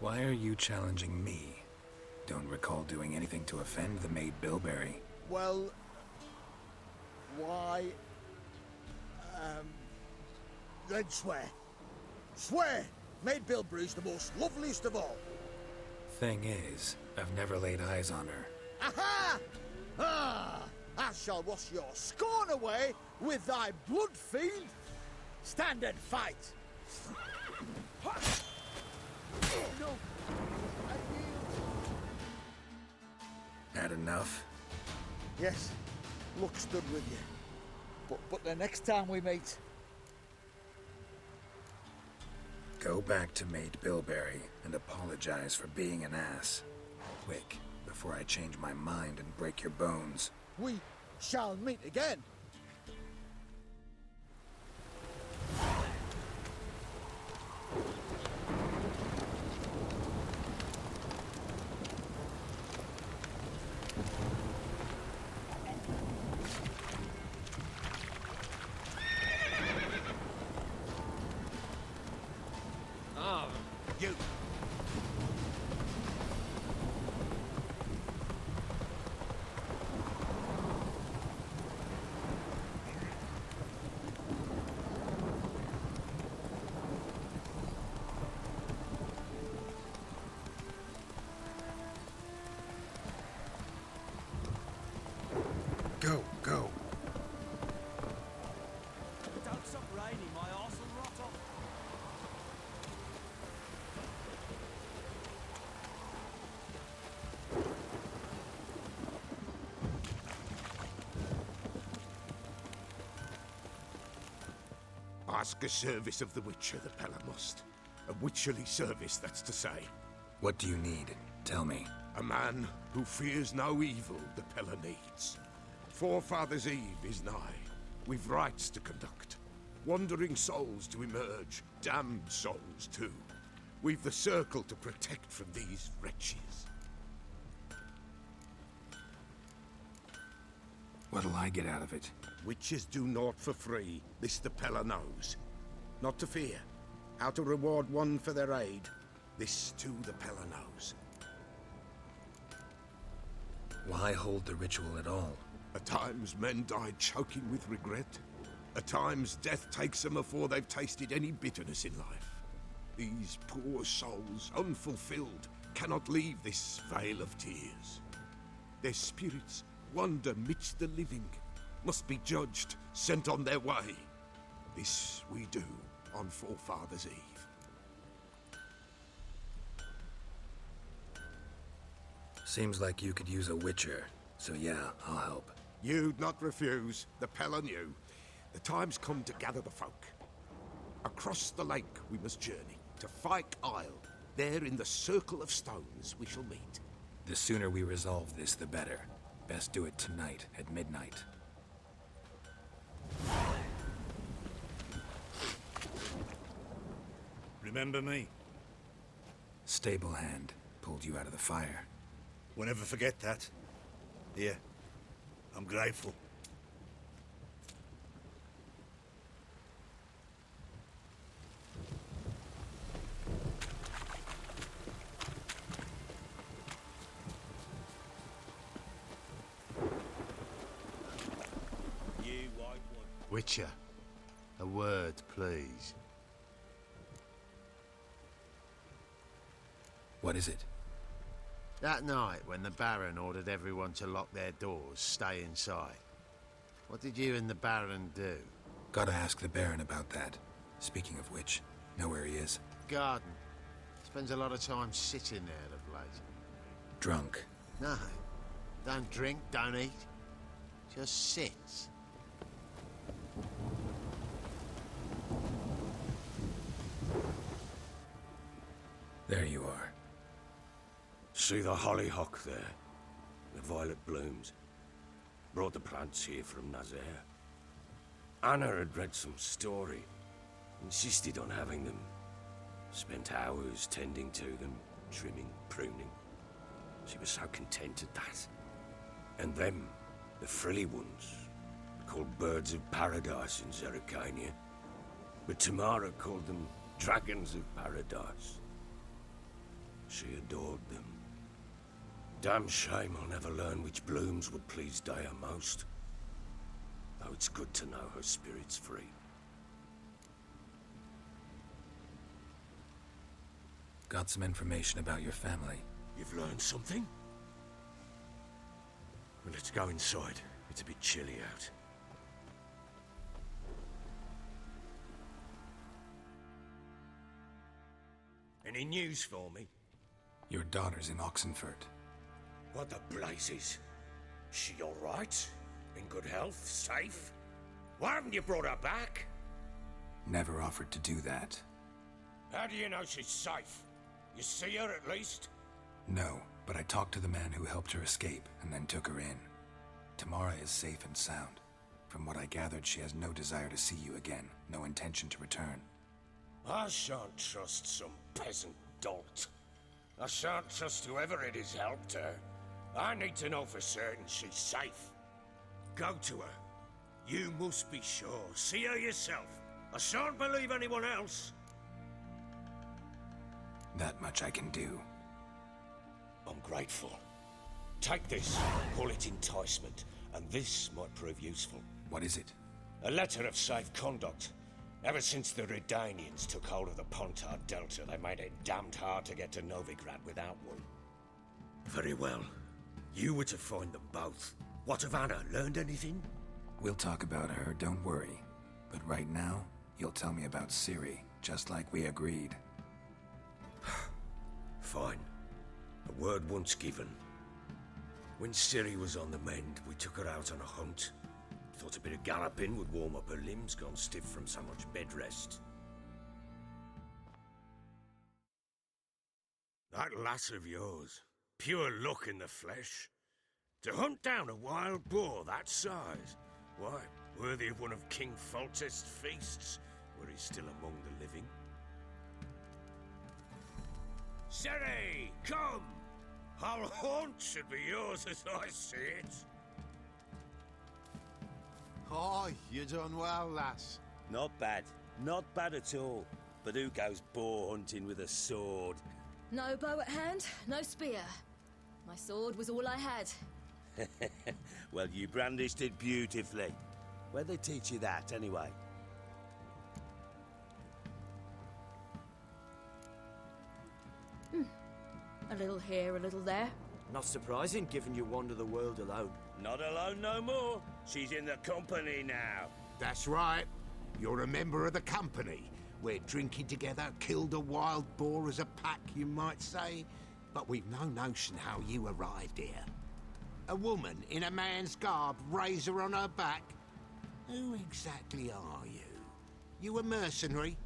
Why are you challenging me? Don't recall doing anything to offend the Maid Bilberry. Well, why, then swear. Swear! Maid Bilberry's the most loveliest of all. Thing is, I've never laid eyes on her. Aha! Ah! I shall wash your scorn away with thy blood fiend. Stand and fight. No. Had enough? Yes, luck stood with you. But the next time we meet... Go back to Maid Bilberry and apologize for being an ass. Quick, before I change my mind and break your bones. We shall meet again. You! Go, go. Don't stop raining, my arse will rot off. Ask a service of the Witcher, the Pella must. A witcherly service, that's to say. What do you need? Tell me. A man who fears no evil the Pella needs. Forefathers' Eve is nigh. We've rites to conduct. Wandering souls to emerge. Damned souls, too. We've the circle to protect from these wretches. What'll I get out of it? Witches do naught for free. This the Pella knows. Not to fear. How to reward one for their aid. This too the Pella knows. Why hold the ritual at all? At times men die choking with regret. At times death takes them before they've tasted any bitterness in life. These poor souls, unfulfilled, cannot leave this vale of tears. Their spirits wander midst the living, must be judged, sent on their way. This we do on Forefathers' Eve. Seems like you could use a witcher, so yeah, I'll help. You'd not refuse, the Pell on you. The time's come to gather the folk. Across the lake we must journey, to Fyke Isle. There in the circle of stones we shall meet. The sooner we resolve this, the better. Best do it tonight, at midnight. Remember me? Stable hand pulled you out of the fire. Won't ever forget that. Here, I'm grateful. You white one. Witcher, a word, please. What is it? That night, when the Baron ordered everyone to lock their doors, stay inside. What did you and the Baron do? Gotta ask the Baron about that. Speaking of which, know where he is? Garden. Spends a lot of time sitting there of late. Drunk. No. Don't drink, don't eat. Just sits. There you are. See the hollyhock there? The violet blooms. Brought the plants here from Nazaire. Anna had read some story. Insisted on having them. Spent hours tending to them, trimming, pruning. She was so content at that. And them, the frilly ones, called birds of paradise in Zerrikania. But Tamara called them dragons of paradise. She adored them. Damn shame I'll never learn which blooms would please Dea most. Though it's good to know her spirit's free. Got some information about your family. You've learned something? Well, let's go inside. It's a bit chilly out. Any news for me? Your daughter's in Oxenfurt. What the blazes? She all right? In good health? Safe? Why haven't you brought her back? Never offered to do that. How do you know she's safe? You see her at least? No, but I talked to the man who helped her escape and then took her in. Tamara is safe and sound. From what I gathered, she has no desire to see you again, no intention to return. I shan't trust some peasant dolt. I shan't trust whoever it is helped her. I need to know for certain she's safe. Go to her. You must be sure. See her yourself. I shan't believe anyone else. That much I can do. I'm grateful. Take this, call it enticement, and this might prove useful. What is it? A letter of safe conduct. Ever since the Redanians took hold of the Pontard Delta, they made it damned hard to get to Novigrad without one. Very well. You were to find them both. What of Anna? Learned anything? We'll talk about her, don't worry. But right now, you'll tell me about Ciri, just like we agreed. Fine. A word once given. When Ciri was on the mend, we took her out on a hunt. Thought a bit of galloping would warm up her limbs, gone stiff from so much bed rest. That lass of yours, pure luck in the flesh. To hunt down a wild boar that size, why, worthy of one of King Foltest's feasts, were he still among the living. Ciri, come! Our haunt should be yours as I see it. Oh, you done well, lass. Not bad. Not bad at all. But who goes boar hunting with a sword? No bow at hand, no spear. My sword was all I had. Well, you brandished it beautifully. Where'd they teach you that, anyway? A little here, a little there. Not surprising, given you wander the world alone. Not alone no more. She's in the company now. That's right. You're a member of the company. We're drinking together, killed a wild boar as a pack, you might say. But we've no notion how you arrived here. A woman in a man's garb, razor on her back? Who exactly are you? You a mercenary?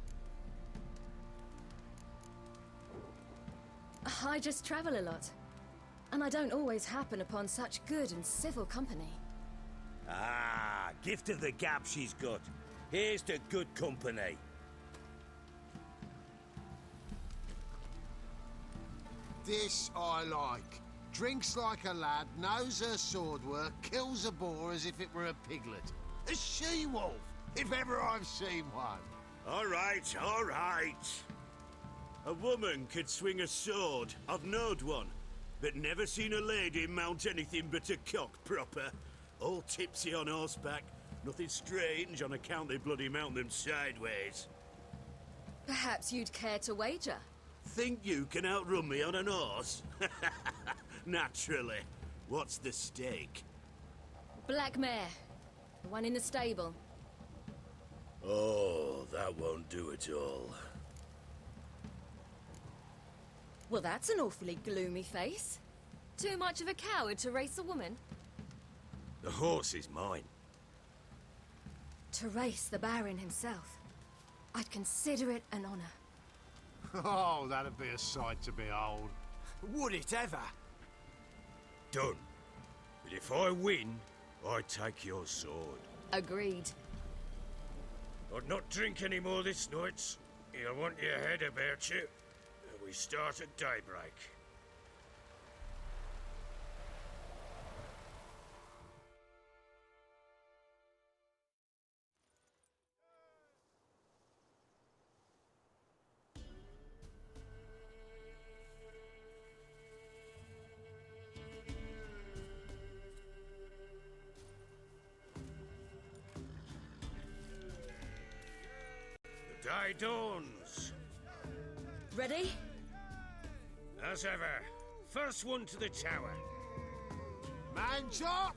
I just travel a lot. And I don't always happen upon such good and civil company. Ah, gift of the gab she's got. Here's to good company. This I like. Drinks like a lad, knows her sword work, kills a boar as if it were a piglet. A she-wolf, if ever I've seen one. All right, all right. A woman could swing a sword. I've knowed one. But never seen a lady mount anything but a cock proper. All tipsy on horseback. Nothing strange on account they bloody mount them sideways. Perhaps you'd care to wager? Think you can outrun me on an horse? Naturally. What's the stake? Black mare. The one in the stable. Oh, that won't do at all. Well, that's an awfully gloomy face. Too much of a coward to race a woman? The horse is mine. To race the Baron himself. I'd consider it an honor. Oh, that'd be a sight to behold. Would it ever? Done. But if I win, I take your sword. Agreed. I'd not drink any more this night. You'll want your head about you. We start at daybreak. The day dawns. Ready? As ever, first one to the tower. Man chop!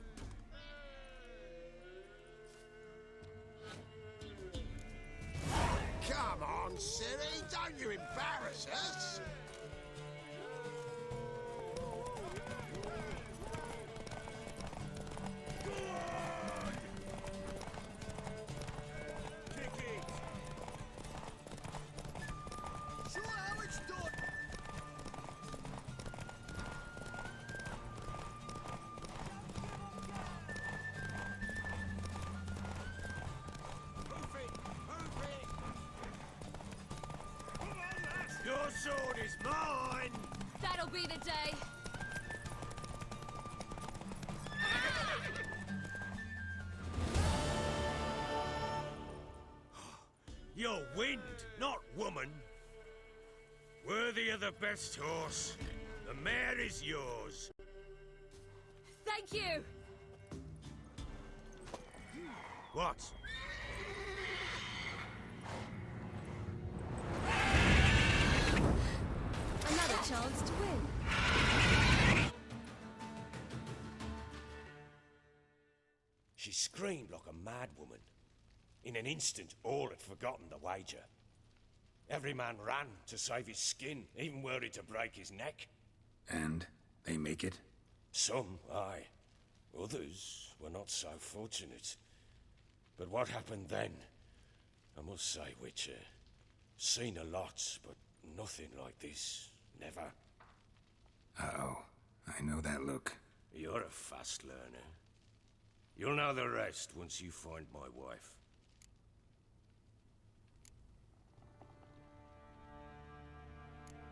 Come on, silly, don't you embarrass us! Your sword is mine! That'll be the day. You're wind, not woman. Worthy of the best horse. The mare is yours. Thank you. What? Another chance to win. She screamed like a mad woman. In an instant, all had forgotten the wager. Every man ran to save his skin, even worried to break his neck. And they make it? Some, aye. Others were not so fortunate. But what happened then? I must say, Witcher, seen a lot, but nothing like this. Never. Uh-oh. I know that look. You're a fast learner. You'll know the rest once you find my wife.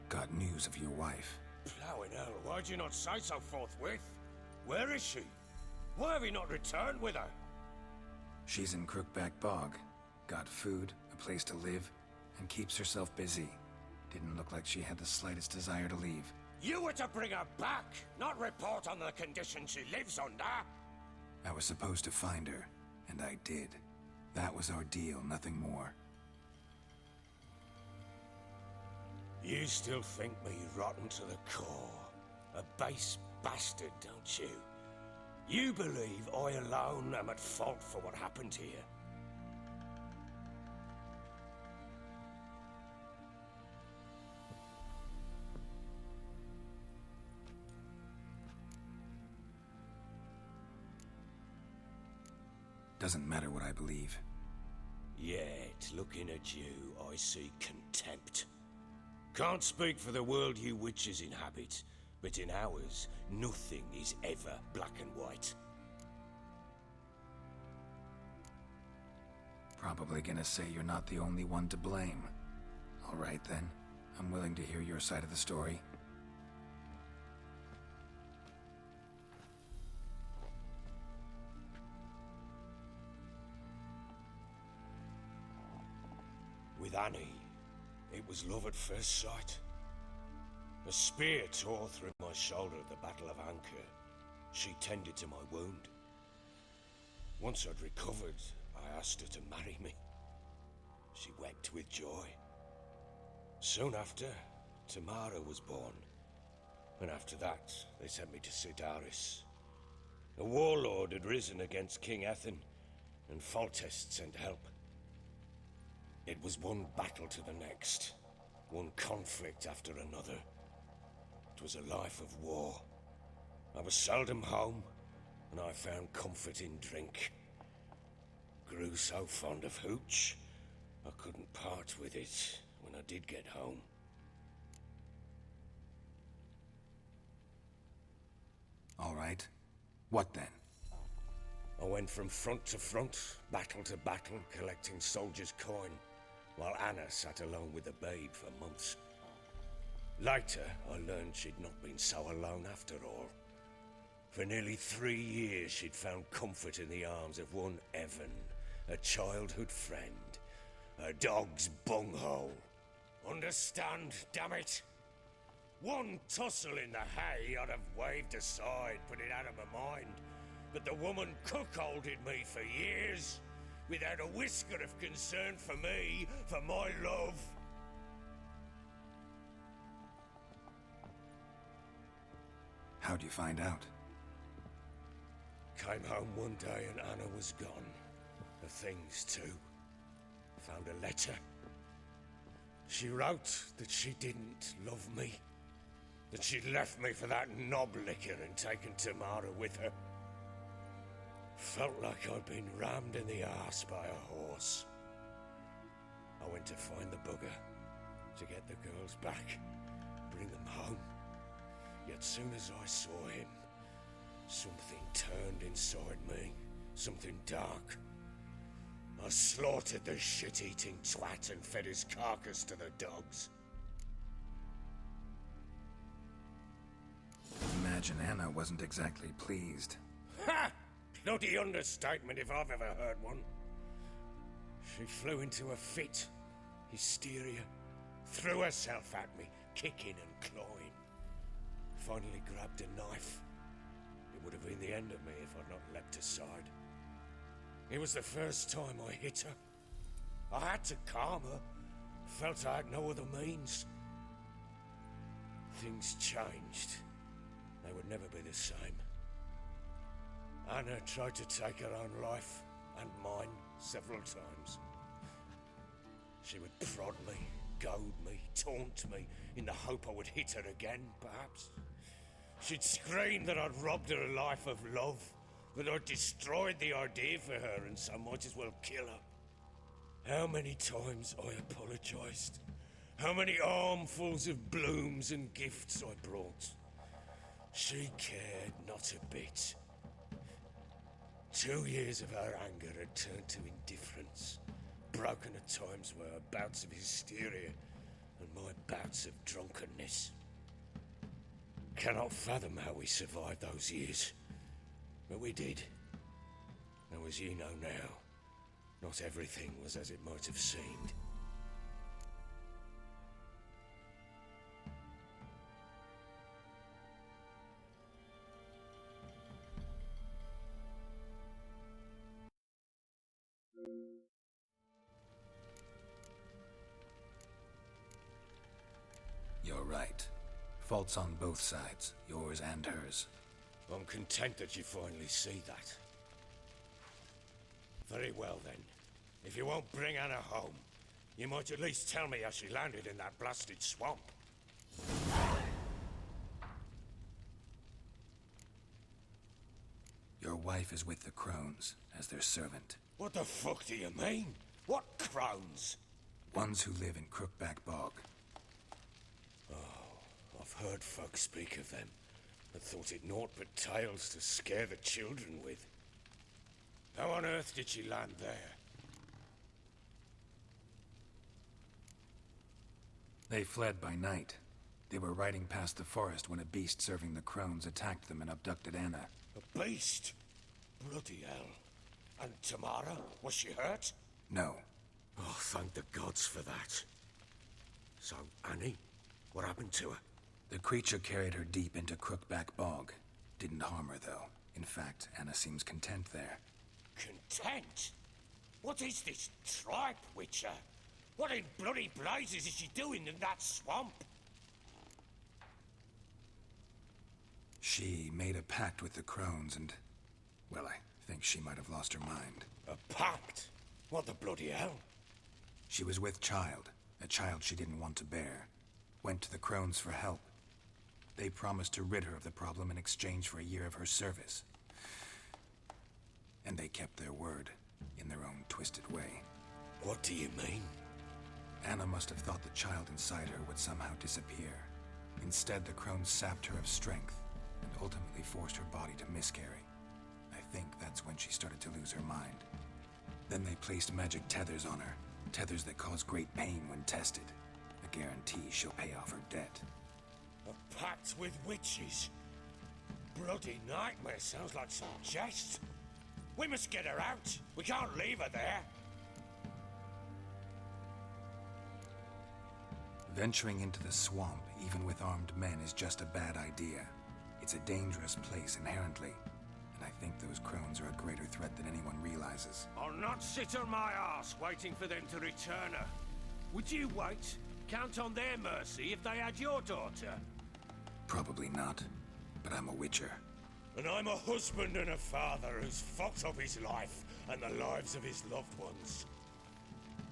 Got news of your wife. Plowing hell, why'd you not say so forthwith? Where is she? Why have you not returned with her? She's in Crookback Bog. Got food, a place to live, and keeps herself busy. Didn't look like she had the slightest desire to leave. You were to bring her back, not report on the conditions she lives under. I was supposed to find her, and I did. That was our deal, nothing more. You still think me rotten to the core. A base bastard, don't you? You believe I alone am at fault for what happened here. Doesn't matter what I believe. Yet, looking at you, I see contempt. Can't speak for the world you witches inhabit, but in ours, nothing is ever black and white. Probably gonna say you're not the only one to blame. All right then, I'm willing to hear your side of the story. With Annie, it was love at first sight. A spear tore through my shoulder at the Battle of Anchor. She tended to my wound. Once I'd recovered, I asked her to marry me. She wept with joy. Soon after, Tamara was born. And after that, they sent me to Sidaris. A warlord had risen against King Ethan, and Foltest sent help. It was one battle to the next, one conflict after another. It was a life of war. I was seldom home, and I found comfort in drink. Grew so fond of hooch, I couldn't part with it when I did get home. All right. What then? I went from front to front, battle to battle, collecting soldiers' coin, while Anna sat alone with the babe for months. Later, I learned she'd not been so alone after all. For nearly 3 years, she'd found comfort in the arms of one Evan, a childhood friend, a dog's bunghole. Understand, damn it? One tussle in the hay I'd have waved aside, put it out of my mind. But the woman cuckolded me for years, without a whisker of concern for me, for my love. How'd you find out? Came home one day and Anna was gone. The things too. Found a letter. She wrote that she didn't love me. That she'd left me for that knob licker and taken Tamara with her. Felt like I'd been rammed in the arse by a horse. I went to find the bugger, to get the girls back, bring them home. Yet soon as I saw him, something turned inside me, something dark. I slaughtered the shit-eating twat and fed his carcass to the dogs. Imagine Anna wasn't exactly pleased. Ha! Bloody understatement if I've ever heard one. She flew into a fit, hysteria, threw herself at me, kicking and clawing. Finally grabbed a knife. It would have been the end of me if I'd not leapt aside. It was the first time I hit her. I had to calm her. Felt I had no other means. Things changed. They would never be the same. Anna tried to take her own life, and mine, several times. She would prod me, goad me, taunt me, in the hope I would hit her again, perhaps. She'd scream that I'd robbed her life of love, that I'd destroyed the idea for her, and so might as well kill her. How many times I apologized. How many armfuls of blooms and gifts I brought. She cared not a bit. 2 years of her anger had turned to indifference, broken at times by her bouts of hysteria and my bouts of drunkenness. Cannot fathom how we survived those years, but we did. Though as you know now, not everything was as it might have seemed. You're right. Faults on both sides, yours and hers. I'm content that you finally see that. Very well then. If you won't bring Anna home, you might at least tell me how she landed in that blasted swamp. Your wife is with the Crones as their servant. What the fuck do you mean? What crones? Ones who live in Crookback Bog. I've heard folk speak of them, and thought it naught but tales to scare the children with. How on earth did she land there? They fled by night. They were riding past the forest when a beast serving the crones attacked them and abducted Anna. A beast? Bloody hell. And Tamara? Was she hurt? No. Oh, thank the gods for that. So, Annie? What happened to her? The creature carried her deep into Crookback Bog. Didn't harm her, though. In fact, Anna seems content there. Content? What is this tripe, Witcher? What in bloody blazes is she doing in that swamp? She made a pact with the crones and... well, I think she might have lost her mind. A pact? What the bloody hell? She was with child, a child she didn't want to bear. Went to the crones for help. They promised to rid her of the problem in exchange for a year of her service. And they kept their word, in their own twisted way. What do you mean? Anna must have thought the child inside her would somehow disappear. Instead, the crones sapped her of strength, and ultimately forced her body to miscarry. I think that's when she started to lose her mind. Then they placed magic tethers on her, tethers that cause great pain when tested. A guarantee she'll pay off her debt. A pact with witches? Bloody nightmare, sounds like some jest. We must get her out. We can't leave her there. Venturing into the swamp, even with armed men, is just a bad idea. It's a dangerous place inherently, and I think those crones are a greater threat than anyone realizes. I'll not sit on my arse waiting for them to return her. Would you wait? Count on their mercy if they had your daughter? Probably not, but I'm a witcher. And I'm a husband and a father who's fucked up his life and the lives of his loved ones.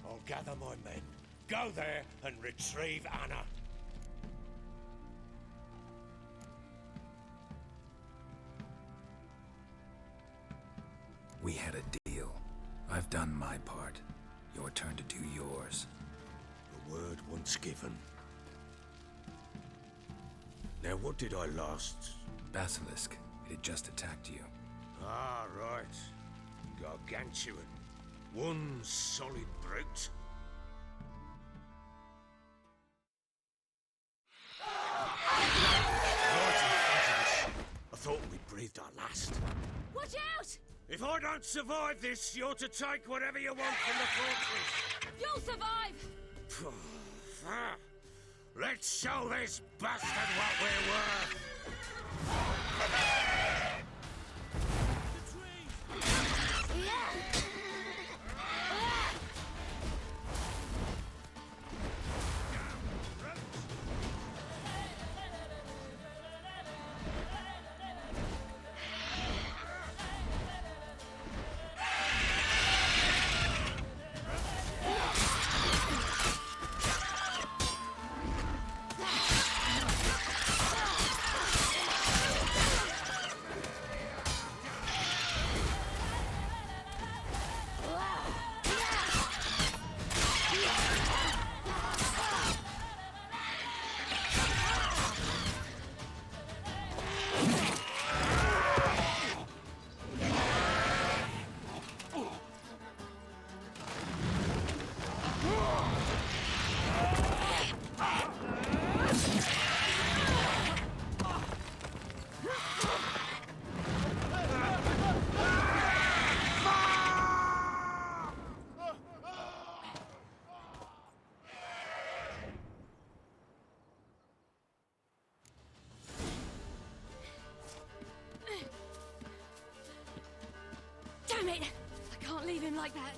I'll gather my men, go there and retrieve Anna. We had a deal. I've done my part. Your turn to do yours. The word once given. Now what did I last... Basilisk. It had just attacked you. Ah, right. Gargantuan. One solid brute. I thought we breathed our last. Watch out! If I don't survive this, you're to take whatever you want from the fortress. You'll survive! Let's show this bastard what we're worth. Damn it! I can't leave him like that.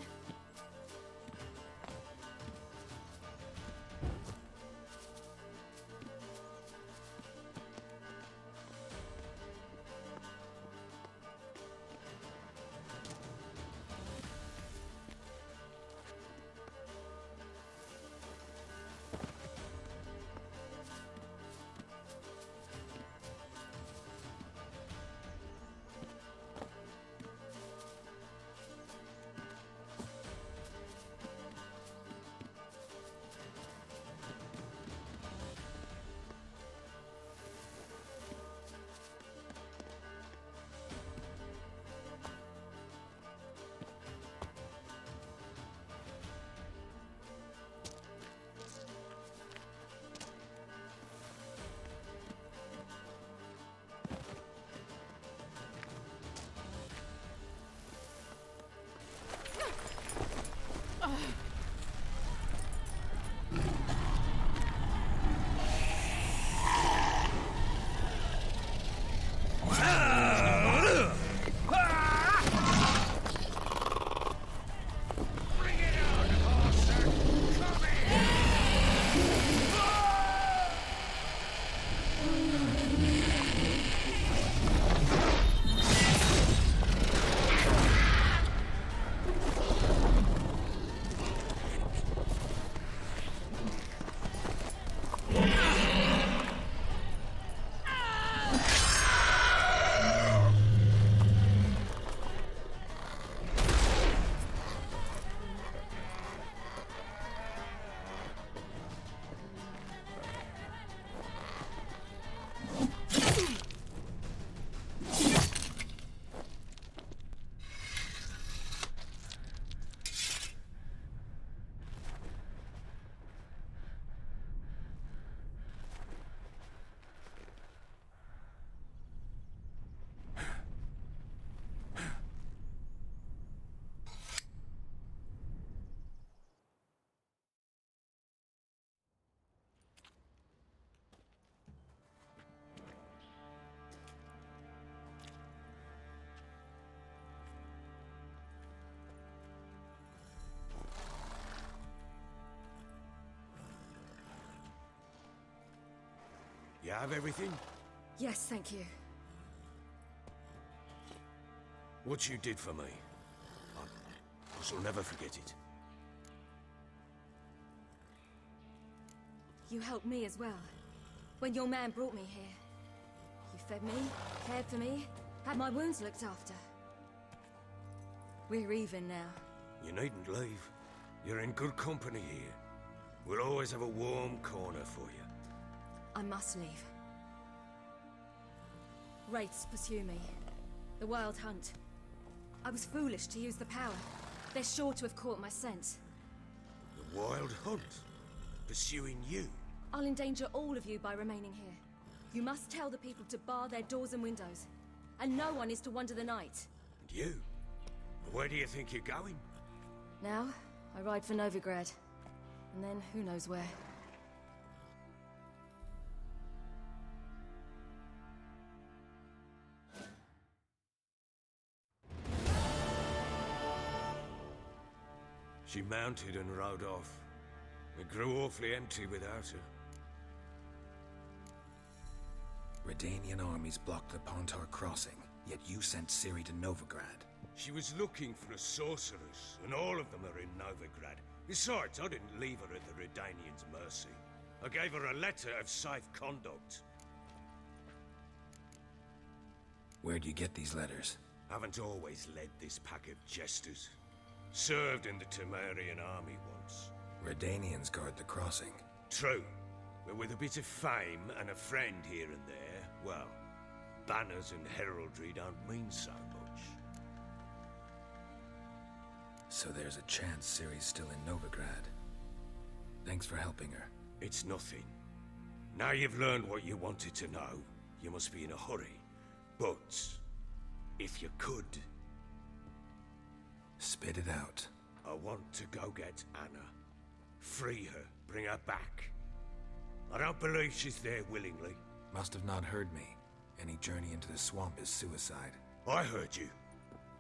have everything? Yes, thank you. What you did for me, I shall never forget it. You helped me as well. When your man brought me here. You fed me, cared for me, had my wounds looked after. We're even now. You needn't leave. You're in good company here. We'll always have a warm corner for you. I must leave. Wraiths pursue me. The Wild Hunt. I was foolish to use the power. They're sure to have caught my scent. The Wild Hunt? Pursuing you? I'll endanger all of you by remaining here. You must tell the people to bar their doors and windows. And no one is to wander the night. And you? Where do you think you're going? Now, I ride for Novigrad. And then, who knows where. She mounted and rode off. It grew awfully empty without her. Redanian armies blocked the Pontar crossing, yet you sent Ciri to Novigrad. She was looking for a sorceress, and all of them are in Novigrad. Besides, I didn't leave her at the Redanians' mercy. I gave her a letter of safe conduct. Where'd you get these letters? Haven't always led this pack of jesters. Served in the Temerian army once. Redanians guard the crossing. True, but with a bit of fame and a friend here and there, well, banners and heraldry don't mean so much. So there's a chance Ciri's still in Novigrad. Thanks for helping her. It's nothing. Now you've learned what you wanted to know, you must be in a hurry. But, if you could... Spit it out. I want to go get Anna. Free her, bring her back. I don't believe she's there willingly. Must have not heard me. Any journey into the swamp is suicide. I heard you,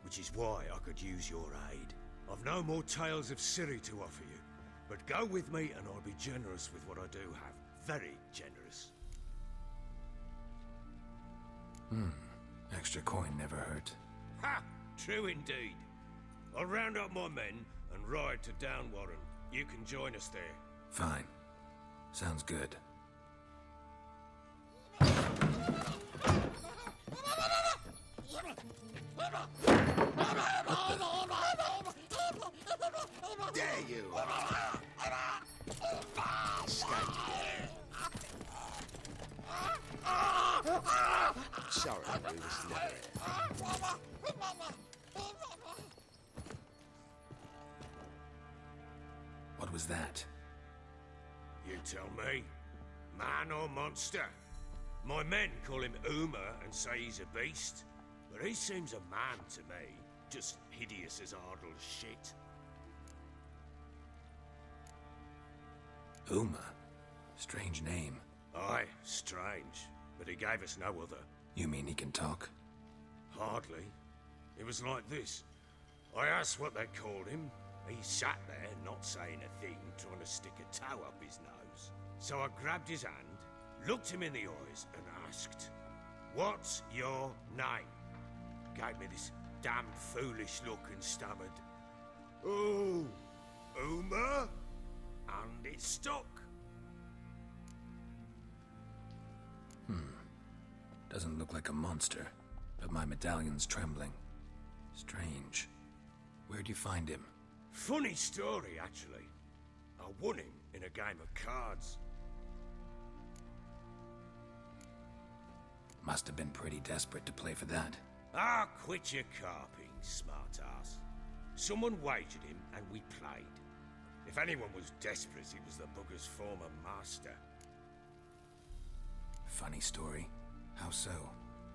which is why I could use your aid. I've no more tales of Ciri to offer you, but go with me and I'll be generous with what I do have. Very generous. Extra coin never hurt. Ha! True indeed. I'll round up my men and ride to Downwarren. You can join us there. Fine. Sounds good. There you are. Escape. Sorry, we was never here. What was that? You tell me. Man or monster? My men call him Uma and say he's a beast, but he seems a man to me. Just hideous as Ardle's shit. Uma? Strange name. Aye, strange. But he gave us no other. You mean he can talk? Hardly. It was like this. I asked what they called him. He sat there, not saying a thing, trying to stick a toe up his nose. So I grabbed his hand, looked him in the eyes, and asked, "What's your name?" Gave me this damned foolish look and stammered, "Oh, Uma?" And it stuck. Doesn't look like a monster, but my medallion's trembling. Strange. Where'd you find him? Funny story, actually. I won him in a game of cards. Must have been pretty desperate to play for that. Ah, quit your carping, smart-ass. Someone wagered him, and we played. If anyone was desperate, it was the bugger's former master. Funny story. How so?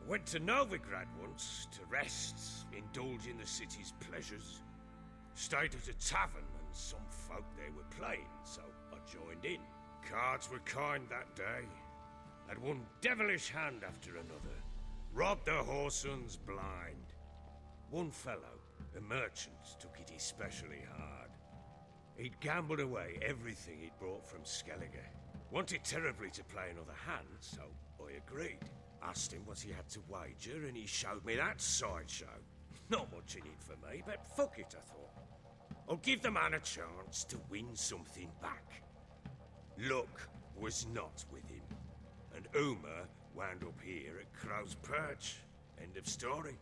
Went to Novigrad once to rest, indulge in the city's pleasures. Stayed at a tavern, and some folk there were playing, so I joined in. Cards were kind that day. Had one devilish hand after another. Robbed the whoresons blind. One fellow, a merchant, took it especially hard. He'd gambled away everything he'd brought from Skellige. Wanted terribly to play another hand, so I agreed. Asked him what he had to wager, and he showed me that sideshow. Not much in it for me, but fuck it, I thought. I'll give the man a chance to win something back. Luck was not with him, and Uma wound up here at Crow's Perch. End of story.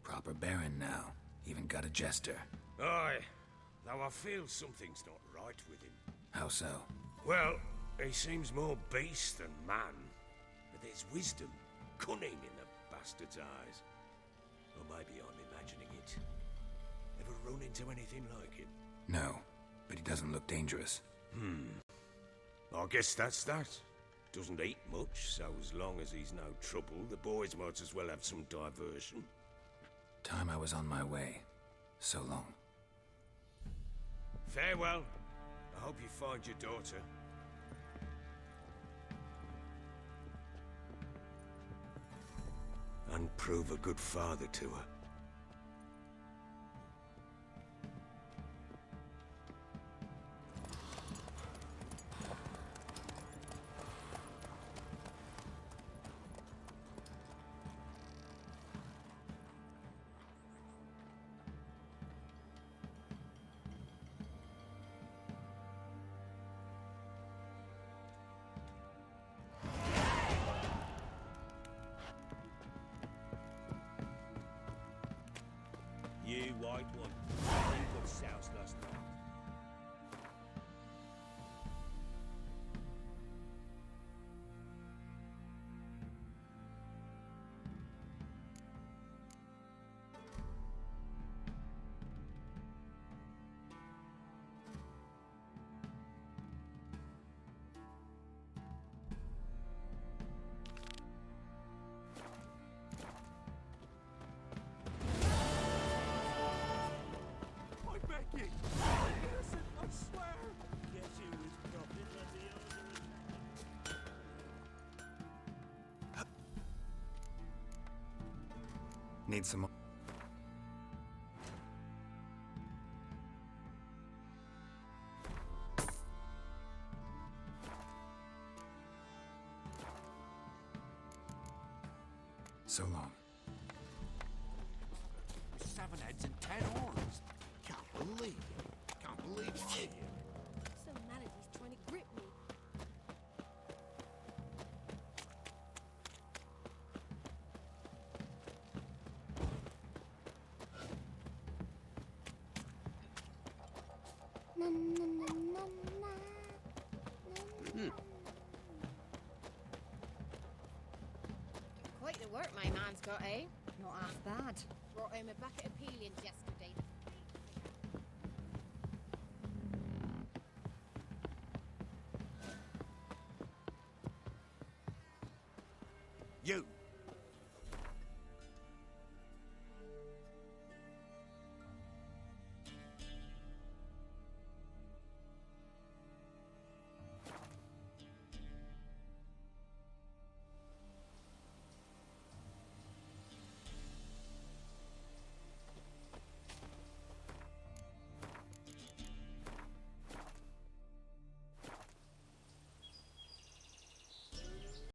Proper baron now. Even got a jester. Aye, though I feel something's not right with him. How so? Well, he seems more beast than man, but there's wisdom, cunning in the bastard's eyes. Or maybe I'm imagining it. Ever run into anything like him? No, but he doesn't look dangerous. I guess that's that. Doesn't eat much, so as long as he's no trouble, the boys might as well have some diversion. Time I was on my way. So long. Farewell. I hope you find your daughter. And prove a good father to her. You white one. You got soused last night. Need some more. So long. 7 heads and 10 horns. Can't believe it. Can't believe it. So mad at he's trying to grip me. Na, na, na, na, na. Quite the work my man's got, eh? Not half bad. Brought home a bucket of peelings yesterday. You,